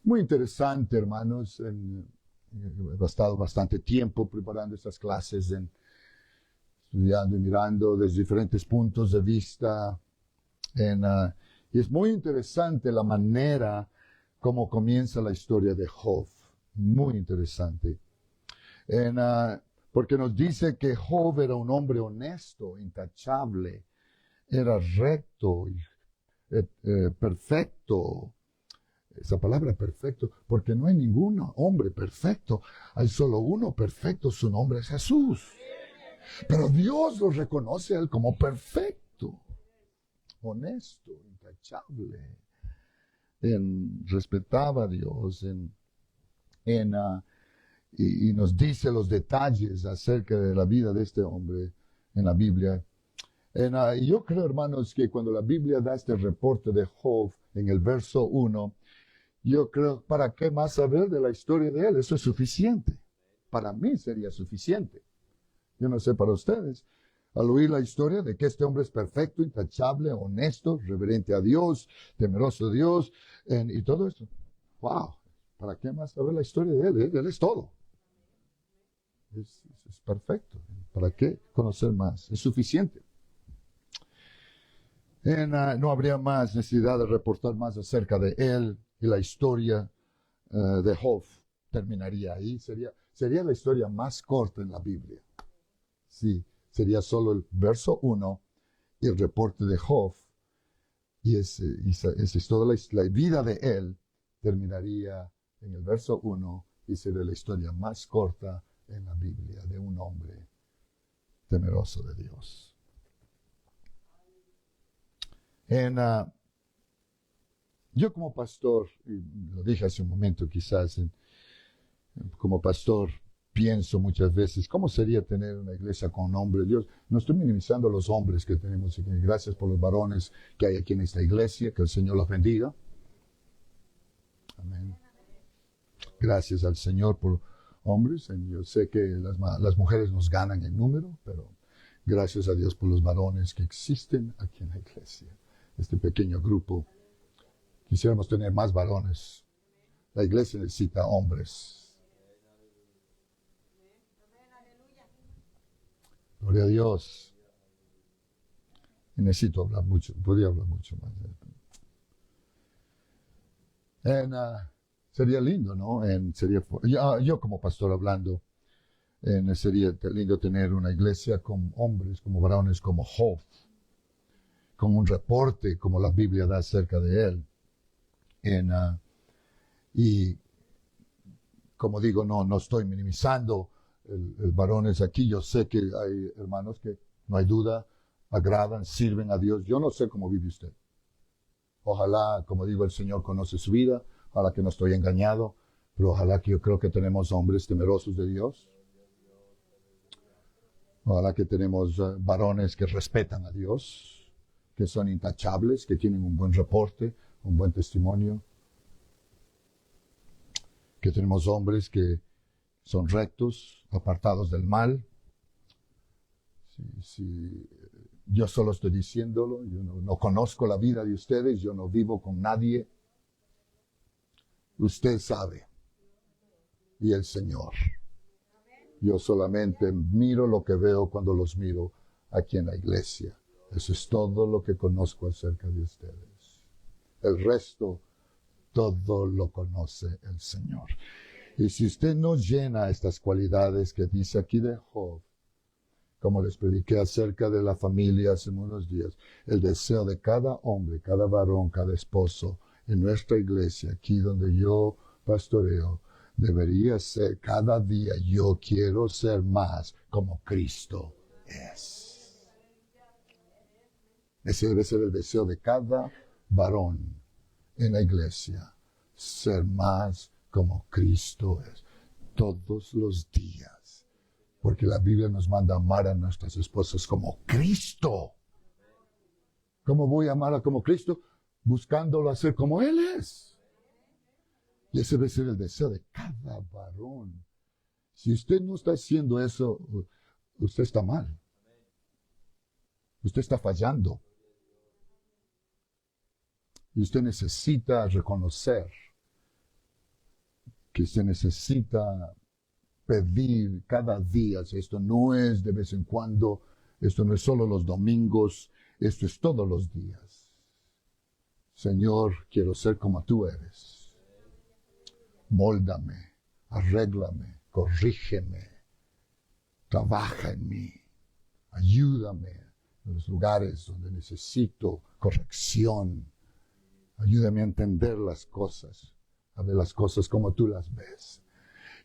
Muy interesante, hermanos. He estado bastante tiempo preparando estas clases, estudiando y mirando desde diferentes puntos de vista. Y es muy interesante la manera como comienza la historia de Job. Muy interesante. Porque nos dice que Job era un hombre honesto, intachable, era recto, perfecto. Esa palabra perfecto, porque no hay ningún hombre perfecto. Hay solo uno perfecto, su nombre es Jesús. Pero Dios lo reconoce a él como perfecto, honesto, intachable. Respetaba a Dios y nos dice los detalles acerca de la vida de este hombre en la Biblia. Y yo creo, hermanos, que cuando la Biblia da este reporte de Job en el verso 1, yo creo, ¿para qué más saber de la historia de él? Eso es suficiente. Para mí sería suficiente. Yo no sé para ustedes. Al oír la historia de que este hombre es perfecto, intachable, honesto, reverente a Dios, temeroso de Dios, y todo esto. ¡Wow! ¿Para qué más saber la historia de él? Él es todo. Es perfecto. ¿Para qué conocer más? Es suficiente. No habría más necesidad de reportar más acerca de él. Y la historia de Job terminaría ahí. Sería la historia más corta en la Biblia. Sí, sería solo el verso 1 y el reporte de Job. Y esa es toda la vida de él terminaría en el verso 1 y sería la historia más corta en la Biblia de un hombre temeroso de Dios. Yo como pastor, y lo dije hace un momento quizás, como pastor pienso muchas veces, ¿cómo sería tener una iglesia con hombres? Dios, no estoy minimizando a los hombres que tenemos aquí. Gracias por los varones que hay aquí en esta iglesia, que el Señor los bendiga. Amén. Gracias al Señor por hombres. Yo sé que las mujeres nos ganan en número, pero gracias a Dios por los varones que existen aquí en la iglesia. Este pequeño grupo. Quisiéramos tener más varones. La iglesia necesita hombres. Gloria a Dios. Y necesito hablar mucho, podría hablar mucho más. Sería lindo, ¿no? Yo como pastor hablando, sería lindo tener una iglesia con hombres, como varones, como Job, con un reporte como la Biblia da acerca de él. Y como digo, no estoy minimizando el varones aquí. Yo sé que hay hermanos que, no hay duda, agradan, sirven a Dios. Yo no sé cómo vive usted. Ojalá, como digo, el Señor conoce su vida. Ojalá que no estoy engañado. Pero ojalá que yo creo que tenemos hombres temerosos de Dios. Ojalá que tenemos varones que respetan a Dios, que son intachables, que tienen un buen reporte, un buen testimonio. Que tenemos hombres que son rectos, apartados del mal. Si yo solo estoy diciéndolo, yo no conozco la vida de ustedes, yo no vivo con nadie. Usted sabe. Y el Señor. Yo solamente miro lo que veo cuando los miro aquí en la iglesia. Eso es todo lo que conozco acerca de ustedes. El resto, todo lo conoce el Señor. Y si usted no llena estas cualidades que dice aquí de Job, como les prediqué acerca de la familia hace unos días, el deseo de cada hombre, cada varón, cada esposo en nuestra iglesia, aquí donde yo pastoreo, debería ser cada día, yo quiero ser más como Cristo es. Ese debe ser el deseo de cada varón en la iglesia, ser más como Cristo es, todos los días. Porque la Biblia nos manda amar a nuestras esposas como Cristo. ¿Cómo voy a amarla como Cristo? Buscándolo hacer como Él es. Y ese debe ser el deseo de cada varón. Si usted no está haciendo eso, usted está mal. Usted está fallando. Y usted necesita reconocer que usted necesita pedir cada día. Esto no es de vez en cuando, esto no es solo los domingos, esto es todos los días. Señor, quiero ser como tú eres. Móldame, arréglame, corrígeme, trabaja en mí, ayúdame en los lugares donde necesito corrección, ayúdame a entender las cosas, a ver las cosas como tú las ves.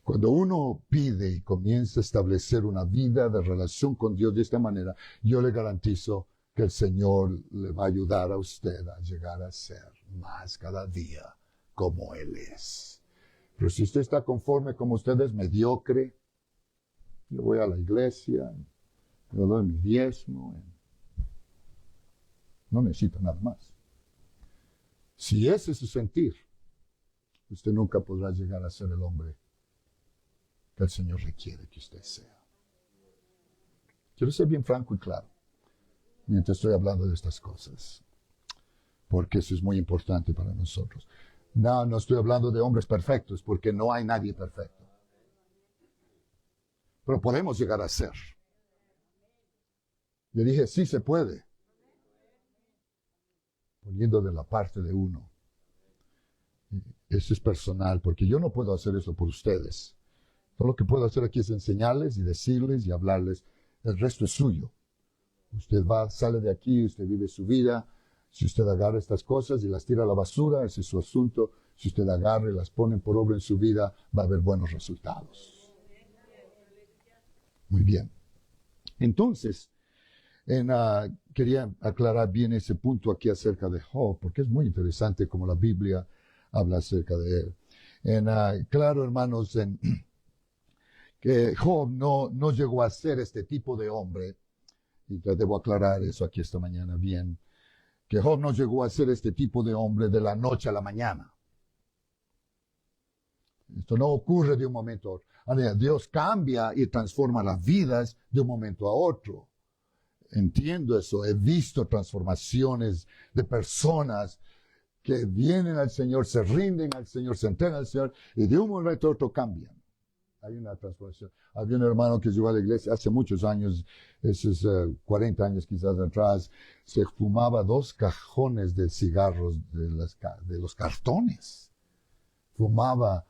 Cuando uno pide y comienza a establecer una vida de relación con Dios de esta manera, yo le garantizo que el Señor le va a ayudar a usted a llegar a ser más cada día como Él es. Pero si usted está conforme como usted es, mediocre, yo voy a la iglesia, yo doy mi diezmo, no necesito nada más. Si ese es su sentir, usted nunca podrá llegar a ser el hombre que el Señor requiere que usted sea. Quiero ser bien franco y claro mientras estoy hablando de estas cosas, porque eso es muy importante para nosotros. No estoy hablando de hombres perfectos, porque no hay nadie perfecto. Pero podemos llegar a ser. Le dije, sí se puede. Poniendo de la parte de uno. Eso es personal, porque yo no puedo hacer eso por ustedes. Todo lo que puedo hacer aquí es enseñarles y decirles y hablarles. El resto es suyo. Usted sale de aquí, usted vive su vida. Si usted agarra estas cosas y las tira a la basura, ese es su asunto. Si usted agarra y las pone por obra en su vida, va a haber buenos resultados. Muy bien. Entonces, quería aclarar bien ese punto aquí acerca de Job, porque es muy interesante como la Biblia habla acerca de él. Claro, hermanos, que Job no llegó a ser este tipo de hombre, y te debo aclarar eso aquí esta mañana bien, que Job no llegó a ser este tipo de hombre de la noche a la mañana. Esto no ocurre de un momento a otro. Dios cambia y transforma las vidas de un momento a otro. Entiendo eso. He visto transformaciones de personas que vienen al Señor, se rinden al Señor, se entregan al Señor y de un momento a otro cambian. Hay una transformación. Había un hermano que llegó a la iglesia hace muchos años, esos 40 años quizás atrás, se fumaba 2 cajones de cigarros de los cartones. Fumaba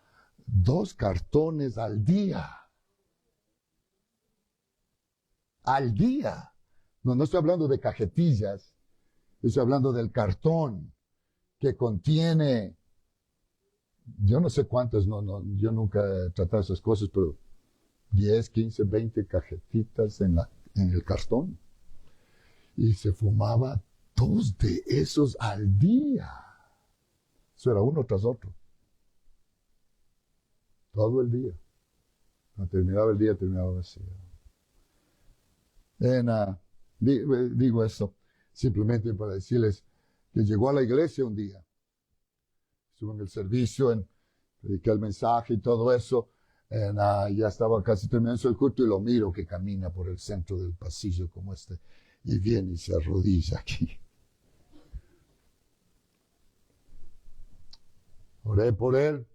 2 cartones al día. Al día. No estoy hablando de cajetillas, estoy hablando del cartón que contiene, yo no sé cuántas, yo nunca he tratado esas cosas, pero 10, 15, 20 cajetitas en el cartón. Y se fumaba 2 de esos al día. Eso era uno tras otro. Todo el día. Cuando terminaba el día, terminaba vacío. En, digo eso simplemente para decirles que llegó a la iglesia un día. Estuvo en el servicio, prediqué el mensaje y todo eso. Ya estaba casi terminando el culto y lo miro que camina por el centro del pasillo como este. Y viene y se arrodilla aquí. Oré por él,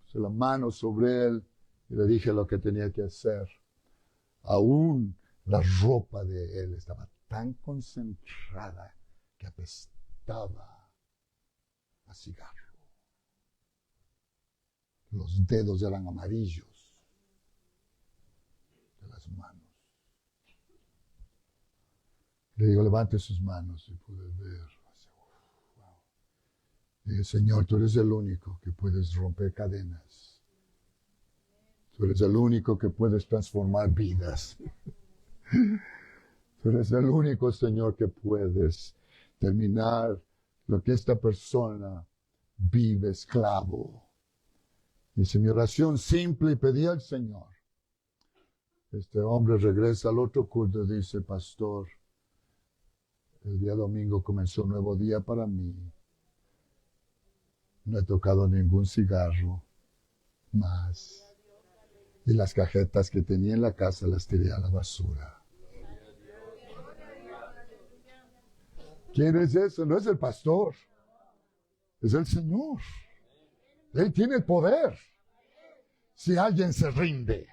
puse la mano sobre él y le dije lo que tenía que hacer. Aún la ropa de él estaba tan concentrada que apestaba a cigarro. Los dedos eran amarillos de las manos. Le digo, levante sus manos y pude ver. Wow. Dije, Señor, tú eres el único que puedes romper cadenas. Tú eres el único que puedes transformar vidas. Tú eres el único, Señor, que puedes terminar lo que esta persona vive esclavo. Hice mi oración simple y pedí al Señor. Este hombre regresa al otro culto y dice, pastor, el día domingo comenzó un nuevo día para mí. No he tocado ningún cigarro más. Y las cajetas que tenía en la casa las tiré a la basura. ¿Quién es eso? No es el pastor. Es el Señor. Él tiene el poder. Si alguien se rinde.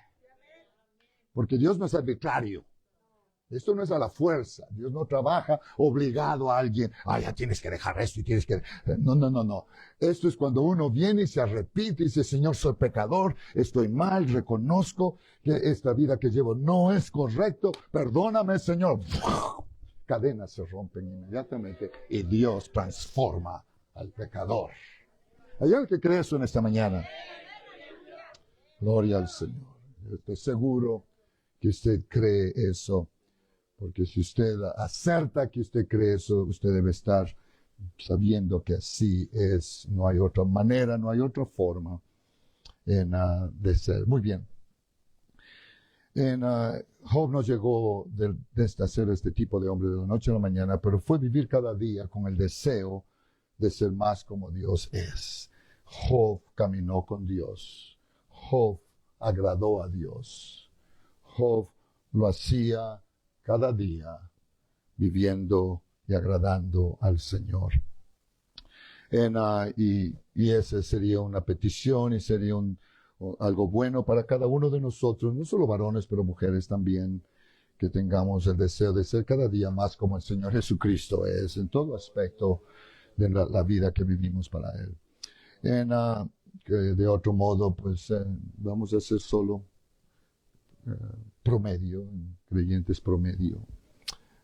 Porque Dios no es arbitrario. Esto no es a la fuerza. Dios no trabaja obligado a alguien. Ya tienes que dejar esto y tienes que... No. Esto es cuando uno viene y se arrepiente y dice, Señor, soy pecador, estoy mal, reconozco que esta vida que llevo no es correcto. Perdóname, Señor. Cadenas se rompen inmediatamente y Dios transforma al pecador. ¿Hay alguien que cree eso en esta mañana? Gloria al Señor. Yo estoy seguro que usted cree eso. Porque si usted acerta que usted cree eso, usted debe estar sabiendo que así es. No hay otra manera, no hay otra forma de ser. Muy bien. Job no llegó de ser este tipo de hombre de la noche a la mañana, pero fue vivir cada día con el deseo de ser más como Dios es. Job caminó con Dios. Job agradó a Dios. Job lo hacía cada día, viviendo y agradando al Señor. Y esa sería una petición y sería algo bueno para cada uno de nosotros, no solo varones, pero mujeres también, que tengamos el deseo de ser cada día más como el Señor Jesucristo es, en todo aspecto de la vida que vivimos para Él. Que de otro modo, pues vamos a ser solo promedio, creyentes promedio,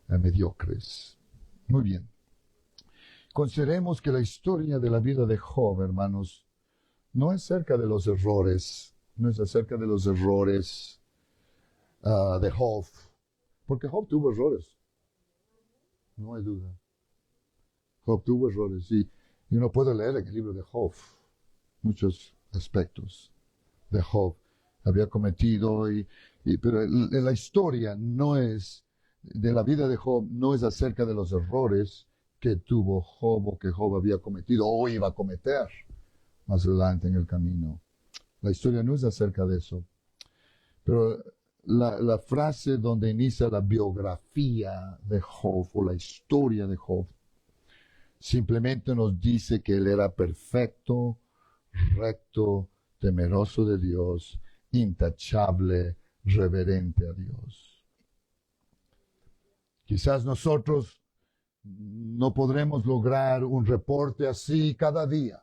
mediocres. Muy bien. Consideremos que la historia de la vida de Job, hermanos, no es acerca de los errores, no es acerca de los errores de Job, porque Job tuvo errores, no hay duda. Job tuvo errores y uno puede leer en el libro de Job muchos aspectos de Job había cometido, pero la historia no es, de la vida de Job, no es acerca de los errores que tuvo Job o que Job había cometido o iba a cometer más adelante en el camino. La historia no es acerca de eso. Pero la frase donde inicia la biografía de Job o la historia de Job simplemente nos dice que él era perfecto, recto, temeroso de Dios, intachable, reverente a Dios. Quizás nosotros no podremos lograr un reporte así cada día,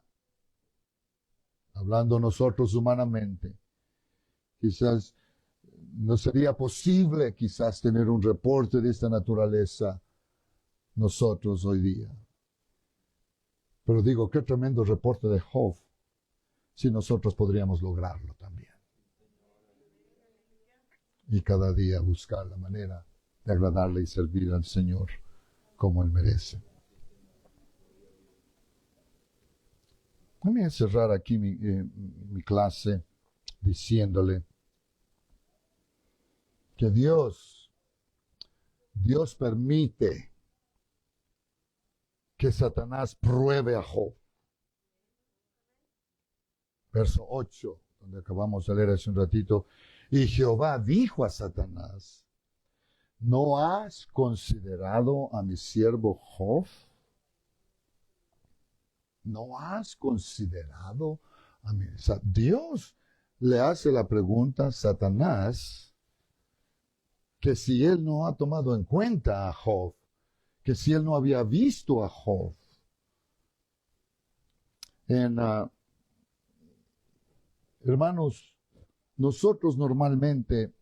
hablando nosotros humanamente. Quizás no sería posible quizás tener un reporte de esta naturaleza nosotros hoy día. Pero digo, qué tremendo reporte de Job, si nosotros podríamos lograrlo también. Y cada día buscar la manera de agradarle y servir al Señor como Él merece. Voy a cerrar aquí mi clase diciéndole que Dios Dios permite que Satanás pruebe a Job. Verso 8, donde acabamos de leer hace un ratito. Y Jehová dijo a Satanás, ¿no has considerado a mi siervo Job? ¿No has considerado a mi... Dios le hace la pregunta a Satanás que si él no ha tomado en cuenta a Job, que si él no había visto a Job. Hermanos, nosotros normalmente,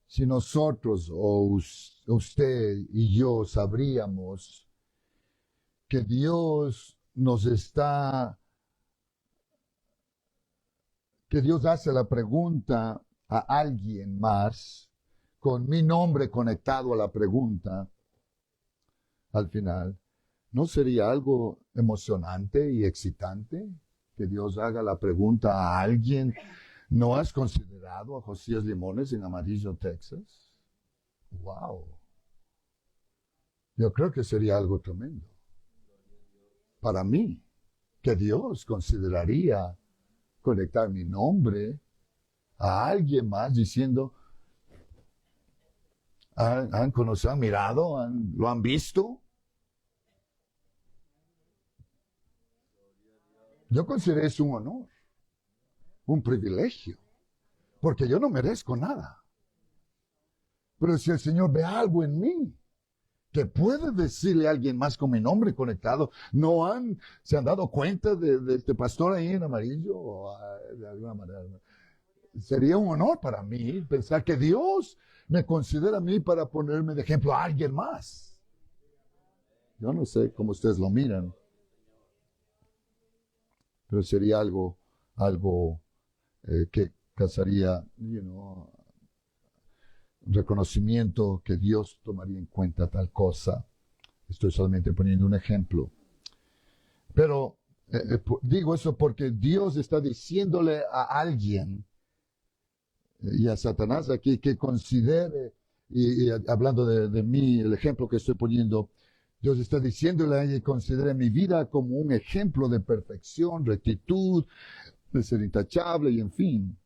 si nosotros o usted y yo sabríamos que Dios que Dios hace la pregunta a alguien más, con mi nombre conectado a la pregunta, al final, ¿no sería algo emocionante y excitante que Dios haga la pregunta a alguien? ¿No has considerado a Josías Limones en Amarillo, Texas? ¡Wow! Yo creo que sería algo tremendo. Para mí, que Dios consideraría conectar mi nombre a alguien más diciendo, ¿han conocido, han mirado, lo han visto? Yo considero eso un honor, un privilegio, porque yo no merezco nada. Pero si el Señor ve algo en mí, que puede decirle a alguien más con mi nombre conectado, se han dado cuenta de este pastor ahí en amarillo, o de alguna manera. Sería un honor para mí pensar que Dios me considera a mí para ponerme de ejemplo a alguien más. Yo no sé cómo ustedes lo miran, pero sería algo que causaría, reconocimiento que Dios tomaría en cuenta tal cosa. Estoy solamente poniendo un ejemplo. Pero digo eso porque Dios está diciéndole a alguien, y a Satanás aquí, que considere, y hablando de mí, el ejemplo que estoy poniendo, Dios está diciéndole a alguien que considere mi vida como un ejemplo de perfección, rectitud, de ser intachable y en fin.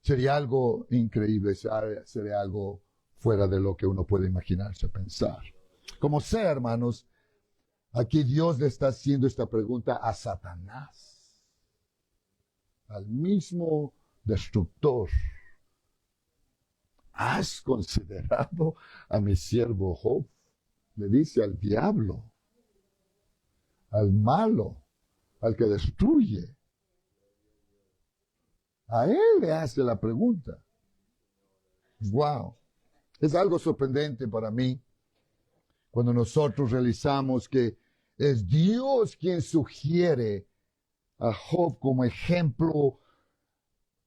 Sería algo increíble, sería algo fuera de lo que uno puede imaginarse, pensar. Como sea, hermanos, aquí Dios le está haciendo esta pregunta a Satanás, al mismo destructor. ¿Has considerado a mi siervo Job? Le dice al diablo, al malo, al que destruye. A él le hace la pregunta. Wow. Es algo sorprendente para mí cuando nosotros realizamos que es Dios quien sugiere a Job como ejemplo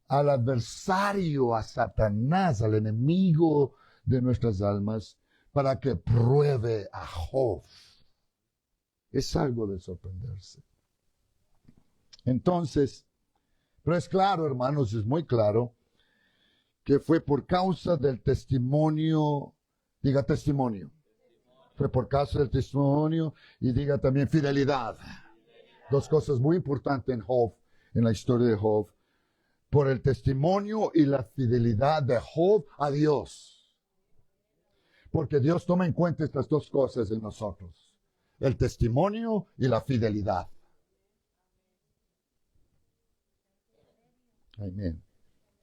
al adversario, a Satanás, al enemigo de nuestras almas, para que pruebe a Job. Es algo de sorprenderse. Entonces, pero es claro, hermanos, es muy claro, que fue por causa del testimonio, diga testimonio, fue por causa del testimonio y diga también fidelidad. Dos cosas muy importantes en Job, en la historia de Job, por el testimonio y la fidelidad de Job a Dios. Porque Dios toma en cuenta estas dos cosas en nosotros, el testimonio y la fidelidad. Amén.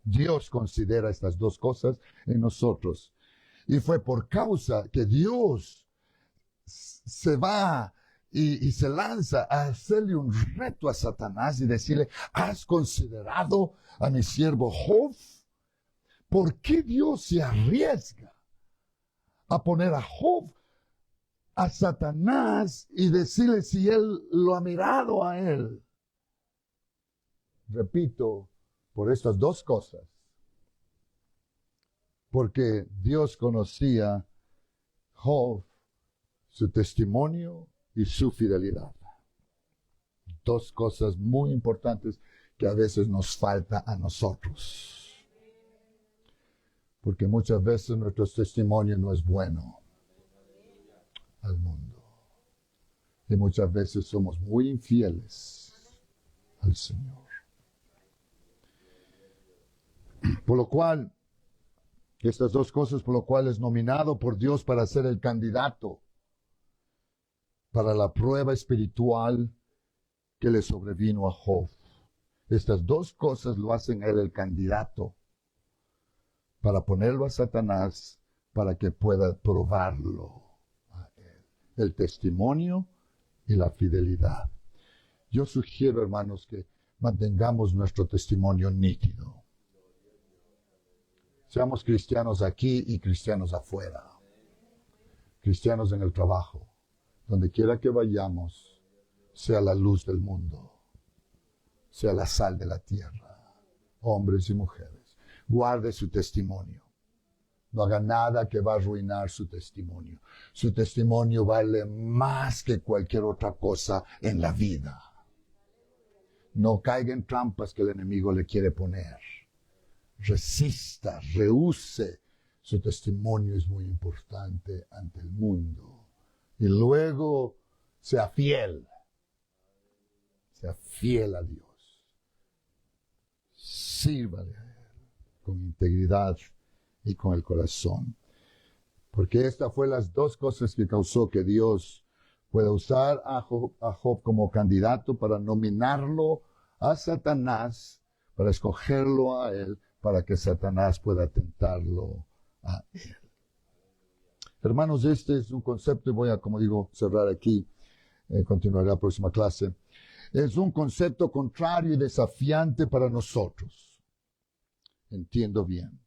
Dios considera estas dos cosas en nosotros. Y fue por causa que Dios se va y se lanza a hacerle un reto a Satanás y decirle, ¿has considerado a mi siervo Job? ¿Por qué Dios se arriesga a poner a Job, a Satanás, y decirle si él lo ha mirado a él? Repito, por estas dos cosas. Porque Dios conocía Job, su testimonio y su fidelidad. Dos cosas muy importantes que a veces nos falta a nosotros. Porque muchas veces nuestro testimonio no es bueno al mundo. Y muchas veces somos muy infieles al Señor. Por lo cual, estas dos cosas por lo cual es nominado por Dios para ser el candidato para la prueba espiritual que le sobrevino a Job. Estas dos cosas lo hacen él el candidato para ponerlo a Satanás para que pueda probarlo a él. El testimonio y la fidelidad. Yo sugiero, hermanos, que mantengamos nuestro testimonio nítido. Seamos cristianos aquí y cristianos afuera. Cristianos en el trabajo. Donde quiera que vayamos, sea la luz del mundo. Sea la sal de la tierra. Hombres y mujeres. Guarde su testimonio. No haga nada que va a arruinar su testimonio. Su testimonio vale más que cualquier otra cosa en la vida. No caiga en trampas que el enemigo le quiere poner. Resista, rehúse. Su testimonio es muy importante ante el mundo. Y luego sea fiel. Sea fiel a Dios. Sírvale a Él con integridad y con el corazón. Porque estas fueron las dos cosas que causó que Dios pueda usar a Job como candidato para nominarlo a Satanás, para escogerlo a él, para que Satanás pueda tentarlo a él. Hermanos, este es un concepto, y voy a, como digo, cerrar aquí, continuaré la próxima clase. Es un concepto contrario y desafiante para nosotros. Entiendo bien.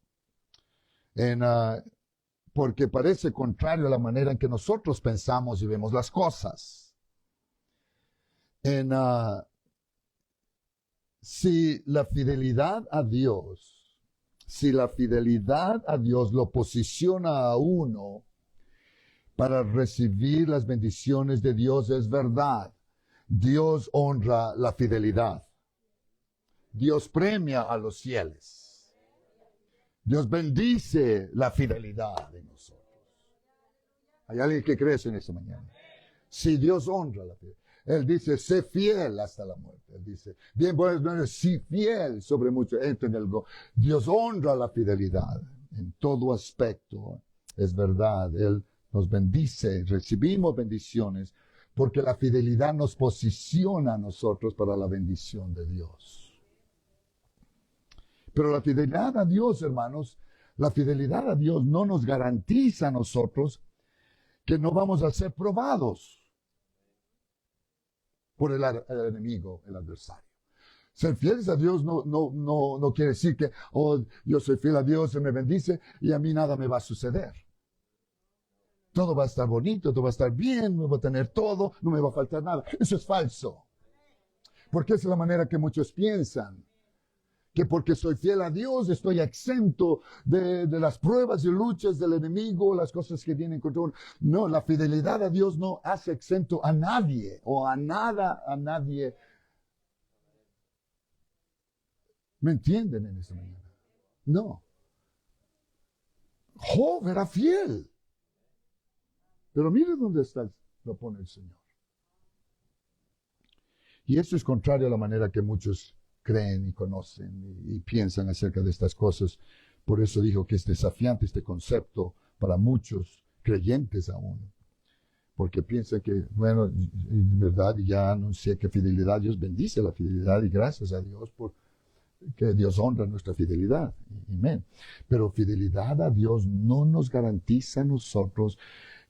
Porque parece contrario a la manera en que nosotros pensamos y vemos las cosas. Si la fidelidad a Dios lo posiciona a uno para recibir las bendiciones de Dios, es verdad. Dios honra la fidelidad. Dios premia a los fieles. Dios bendice la fidelidad de nosotros. ¿Hay alguien que cree eso en esta mañana? Si Dios honra la fidelidad. Él dice, sé fiel hasta la muerte. Él dice, bien, bueno, sí fiel sobre mucho. Dios honra la fidelidad en todo aspecto. Es verdad, Él nos bendice, recibimos bendiciones, porque la fidelidad nos posiciona a nosotros para la bendición de Dios. Pero la fidelidad a Dios, hermanos, la fidelidad a Dios no nos garantiza a nosotros que no vamos a ser probados por el enemigo, el adversario. Ser fieles a Dios no quiere decir que, yo soy fiel a Dios, Él me bendice y a mí nada me va a suceder. Todo va a estar bonito, todo va a estar bien, me voy a tener todo, no me va a faltar nada. Eso es falso. Porque esa es la manera que muchos piensan. Que porque soy fiel a Dios estoy exento de las pruebas y luchas del enemigo, las cosas que vienen contra uno. No, la fidelidad a Dios no hace exento a nadie o a nada, a nadie. ¿Me entienden en esta mañana? No. Job era fiel. Pero mire dónde lo pone el Señor. Y esto es contrario a la manera que muchos creen y conocen y piensan acerca de estas cosas. Por eso dijo que es desafiante este concepto para muchos creyentes aún. Porque piensan que, bueno, en verdad ya anuncié que fidelidad, Dios bendice la fidelidad y gracias a Dios por que Dios honra nuestra fidelidad. Amén. Pero fidelidad a Dios no nos garantiza a nosotros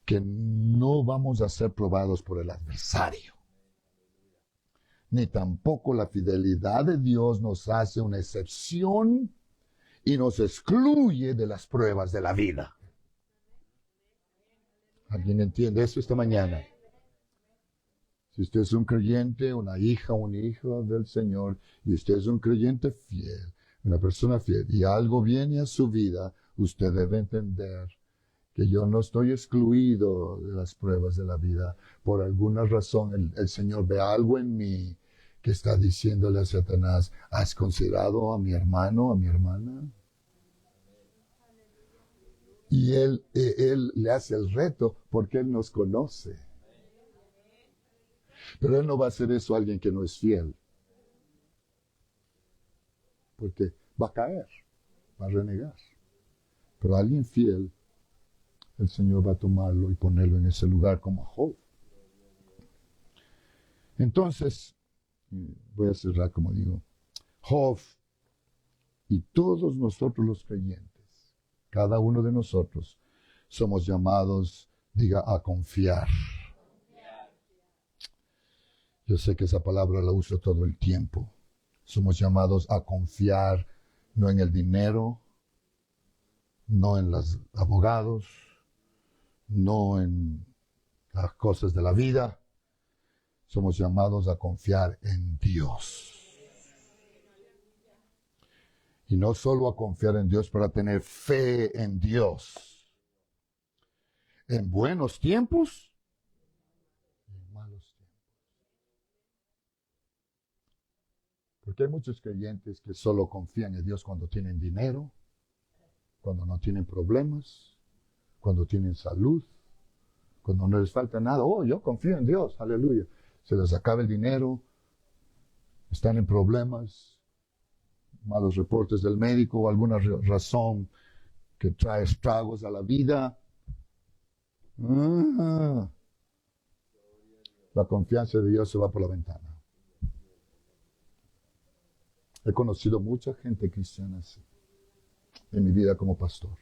que no vamos a ser probados por el adversario. Ni tampoco la fidelidad de Dios nos hace una excepción y nos excluye de las pruebas de la vida. ¿Alguien entiende eso esta mañana? Si usted es un creyente, una hija, un hijo del Señor, y usted es un creyente fiel, una persona fiel, y algo viene a su vida, usted debe entender que yo no estoy excluido de las pruebas de la vida. Por alguna razón, el Señor ve algo en mí que está diciéndole a Satanás, ¿has considerado a mi hermano, a mi hermana? Y él le hace el reto porque Él nos conoce. Pero Él no va a hacer eso a alguien que no es fiel. Porque va a caer, va a renegar. Pero a alguien fiel, el Señor va a tomarlo y ponerlo en ese lugar como a Job. Entonces, voy a cerrar como digo, Job y todos nosotros los creyentes, cada uno de nosotros, somos llamados, diga, a confiar. Yo sé que esa palabra la uso todo el tiempo. Somos llamados a confiar no en el dinero, no en los abogados, no en las cosas de la vida. Somos llamados a confiar en Dios. Y no solo a confiar en Dios, para tener fe en Dios. En buenos tiempos y en malos tiempos. Porque hay muchos creyentes que solo confían en Dios cuando tienen dinero, cuando no tienen problemas, cuando tienen salud, cuando no les falta nada. Oh, yo confío en Dios, aleluya. Se les acaba el dinero, están en problemas, malos reportes del médico o alguna razón que trae estragos a la vida. La confianza de Dios se va por la ventana. He conocido mucha gente cristiana así en mi vida como pastor.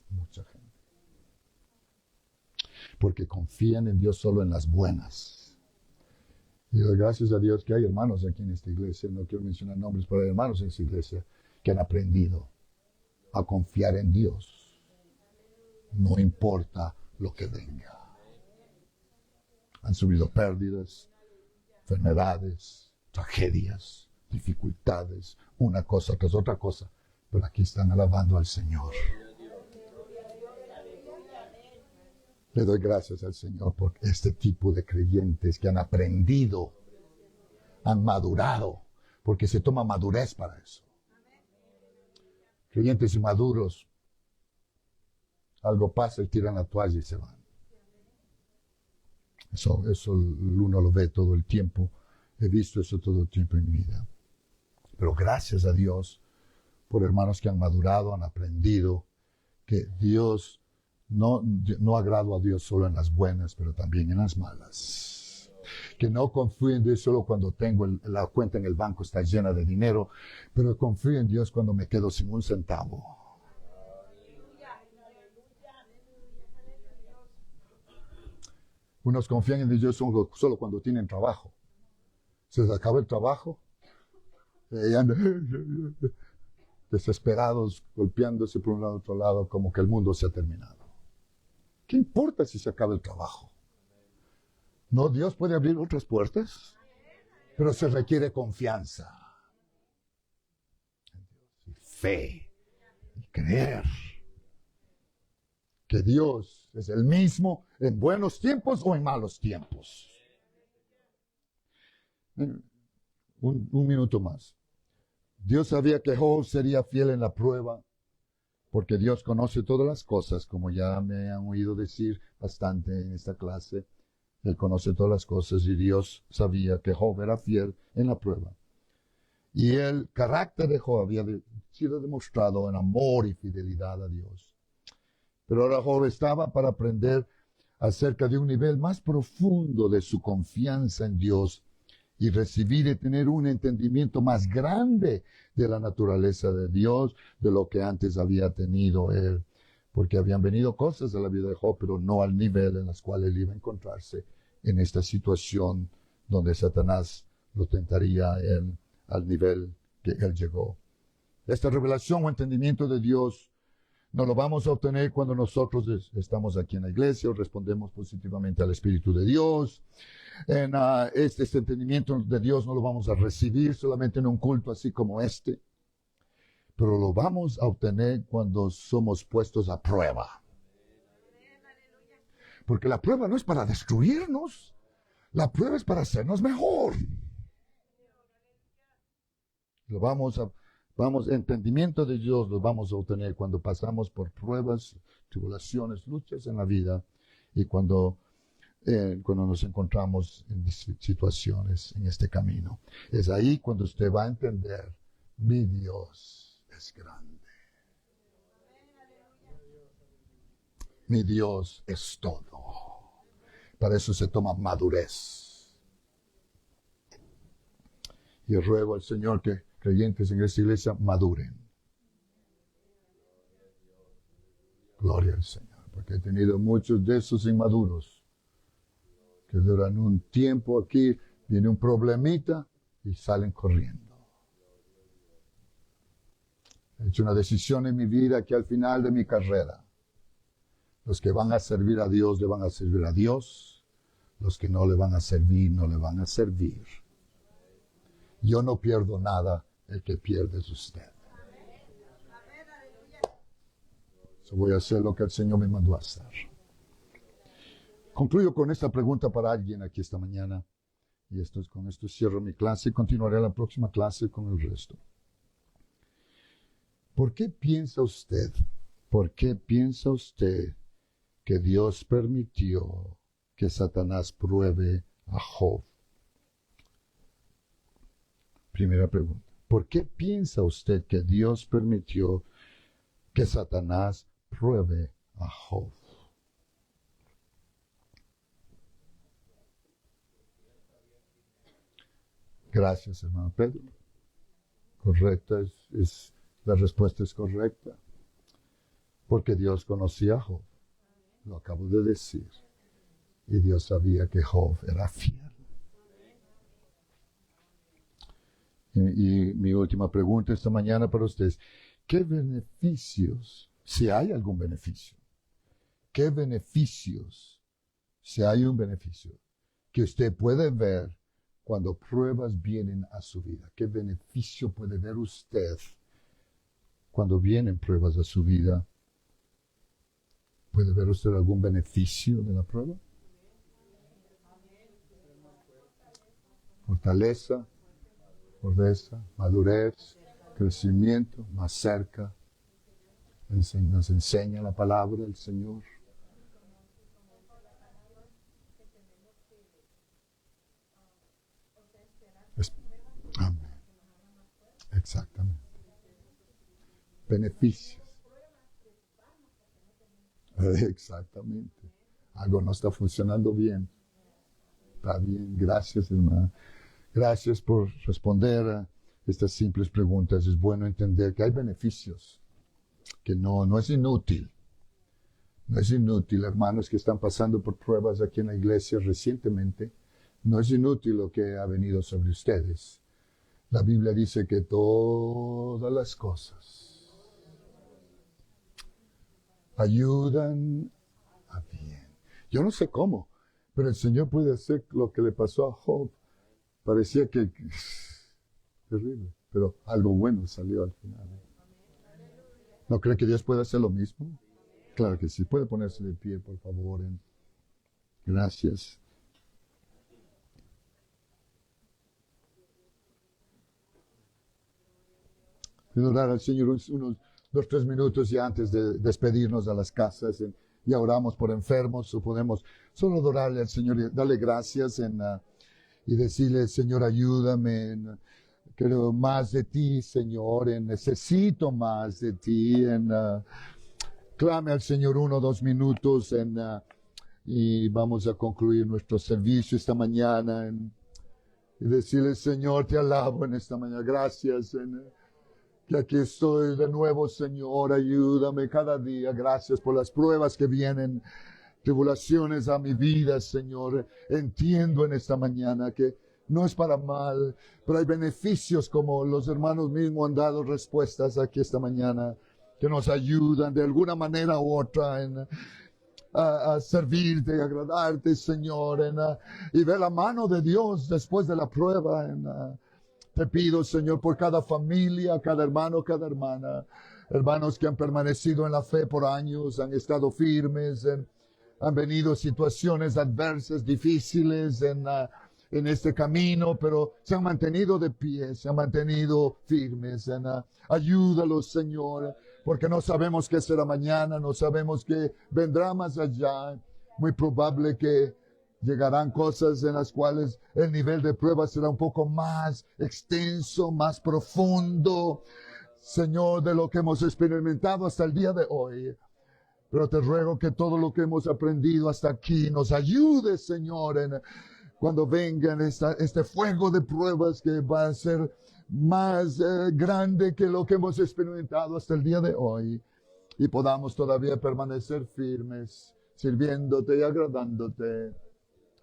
Mucha gente. Porque confían en Dios solo en las buenas. Y doy gracias a Dios que hay hermanos aquí en esta iglesia, no quiero mencionar nombres, pero hay hermanos en esta iglesia que han aprendido a confiar en Dios. No importa lo que venga. Han sufrido pérdidas, enfermedades, tragedias, dificultades, una cosa tras otra cosa, pero aquí están alabando al Señor. Le doy gracias al Señor por este tipo de creyentes que han aprendido, han madurado, porque se toma madurez para eso. Creyentes inmaduros, algo pasa y tiran la toalla y se van. Eso uno lo ve todo el tiempo. He visto eso todo el tiempo en mi vida. Pero gracias a Dios por hermanos que han madurado, han aprendido que Dios no agrado a Dios solo en las buenas, pero también en las malas. Que no confío en Dios solo cuando tengo la cuenta en el banco está llena de dinero, pero confío en Dios cuando me quedo sin un centavo. Unos confían en Dios solo cuando tienen trabajo. Se les acaba el trabajo y andan desesperados, golpeándose por un lado y otro lado, como que el mundo se ha terminado. ¿Qué importa si se acaba el trabajo? No, Dios puede abrir otras puertas, pero se requiere confianza, y fe, y creer que Dios es el mismo en buenos tiempos o en malos tiempos. Un minuto más. Dios sabía que Job sería fiel en la prueba, porque Dios conoce todas las cosas, como ya me han oído decir bastante en esta clase. Él conoce todas las cosas y Dios sabía que Job era fiel en la prueba. Y el carácter de Job había sido demostrado en amor y fidelidad a Dios. Pero ahora Job estaba para aprender acerca de un nivel más profundo de su confianza en Dios y recibir y tener un entendimiento más grande de la naturaleza de Dios, de lo que antes había tenido él. Porque habían venido cosas a la vida de Job, pero no al nivel en las cuales él iba a encontrarse en esta situación donde Satanás lo tentaría él al nivel que él llegó. Esta revelación o entendimiento de Dios no lo vamos a obtener cuando nosotros estamos aquí en la iglesia o respondemos positivamente al Espíritu de Dios. Este entendimiento de Dios no lo vamos a recibir solamente en un culto así como este, pero lo vamos a obtener cuando somos puestos a prueba. Porque la prueba no es para destruirnos, la prueba es para hacernos mejor. Entendimiento de Dios lo vamos a obtener cuando pasamos por pruebas, tribulaciones, luchas en la vida y cuando nos encontramos en situaciones en este camino. Es ahí cuando usted va a entender, mi Dios es grande. Mi Dios es todo. Para eso se toma madurez. Y ruego al Señor que creyentes en esta iglesia maduren. Gloria al Señor, porque he tenido muchos de esos inmaduros que duran un tiempo aquí, viene un problemita y salen corriendo. He hecho una decisión en mi vida que al final de mi carrera, los que van a servir a Dios le van a servir a Dios, los que no le van a servir, no le van a servir. Yo no pierdo nada, el que pierde es usted. So voy a hacer lo que el Señor me mandó a hacer. Concluyo con esta pregunta para alguien aquí esta mañana. Y con esto cierro mi clase y continuaré la próxima clase con el resto. ¿Por qué piensa usted que Dios permitió que Satanás pruebe a Job? Primera pregunta. ¿Por qué piensa usted que Dios permitió que Satanás pruebe a Job? Gracias, hermano Pedro. Correcta, la respuesta es correcta. Porque Dios conocía a Job. Lo acabo de decir. Y Dios sabía que Job era fiel. Y mi última pregunta esta mañana para ustedes. ¿Qué beneficios, si hay algún beneficio, qué beneficios, si hay un beneficio, que usted puede ver cuando pruebas vienen a su vida? ¿Qué beneficio puede ver usted cuando vienen pruebas a su vida? ¿Puede ver usted algún beneficio de la prueba? Fortaleza, madurez, crecimiento, más cerca. Nos enseña la palabra del Señor. Amén. Exactamente. Beneficios. Exactamente. Algo no está funcionando bien. Está bien. Gracias, hermano. Gracias por responder a estas simples preguntas. Es bueno entender que hay beneficios, que no es inútil. No es inútil, hermanos que están pasando por pruebas aquí en la iglesia recientemente. No es inútil lo que ha venido sobre ustedes. La Biblia dice que todas las cosas ayudan a bien. Yo no sé cómo, pero el Señor puede hacer lo que le pasó a Job. Parecía que terrible, pero algo bueno salió al final. ¿No cree que Dios puede hacer lo mismo? Claro que sí. Puede ponerse de pie, por favor. Gracias. Quiero orar al Señor unos 2-3 minutos ya antes de despedirnos a las casas. Ya oramos por enfermos o podemos solo adorarle al Señor y darle gracias y decirle, Señor, ayúdame. Quiero más de ti, Señor. Necesito más de ti. Clame al Señor 1-2 minutos y vamos a concluir nuestro servicio esta mañana. Y decirle, Señor, te alabo en esta mañana. Gracias. Que aquí estoy de nuevo, Señor, ayúdame cada día. Gracias por las pruebas que vienen, tribulaciones a mi vida, Señor. Entiendo en esta mañana que no es para mal, pero hay beneficios como los hermanos mismos han dado respuestas aquí esta mañana, que nos ayudan de alguna manera u otra a servirte, a agradarte, Señor, y ver la mano de Dios después de la prueba. Te pido, Señor, por cada familia, cada hermano, cada hermana, hermanos que han permanecido en la fe por años, han estado firmes, han venido situaciones adversas, difíciles, en este camino, pero se han mantenido de pie, se han mantenido firmes. Ayúdalos, Señor, porque no sabemos qué será mañana, no sabemos qué vendrá más allá. Muy probable que llegarán cosas en las cuales el nivel de prueba será un poco más extenso, más profundo, Señor, de lo que hemos experimentado hasta el día de hoy. Pero te ruego que todo lo que hemos aprendido hasta aquí nos ayude, Señor, cuando vengan este fuego de pruebas que va a ser más grande que lo que hemos experimentado hasta el día de hoy. Y podamos todavía permanecer firmes, sirviéndote y agradándote,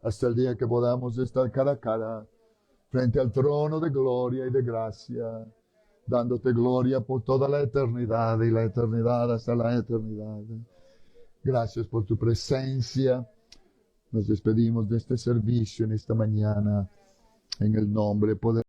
hasta el día que podamos estar cara a cara frente al trono de gloria y de gracia, dándote gloria por toda la eternidad y la eternidad hasta la eternidad. Gracias por tu presencia. Nos despedimos de este servicio en esta mañana en el nombre poderoso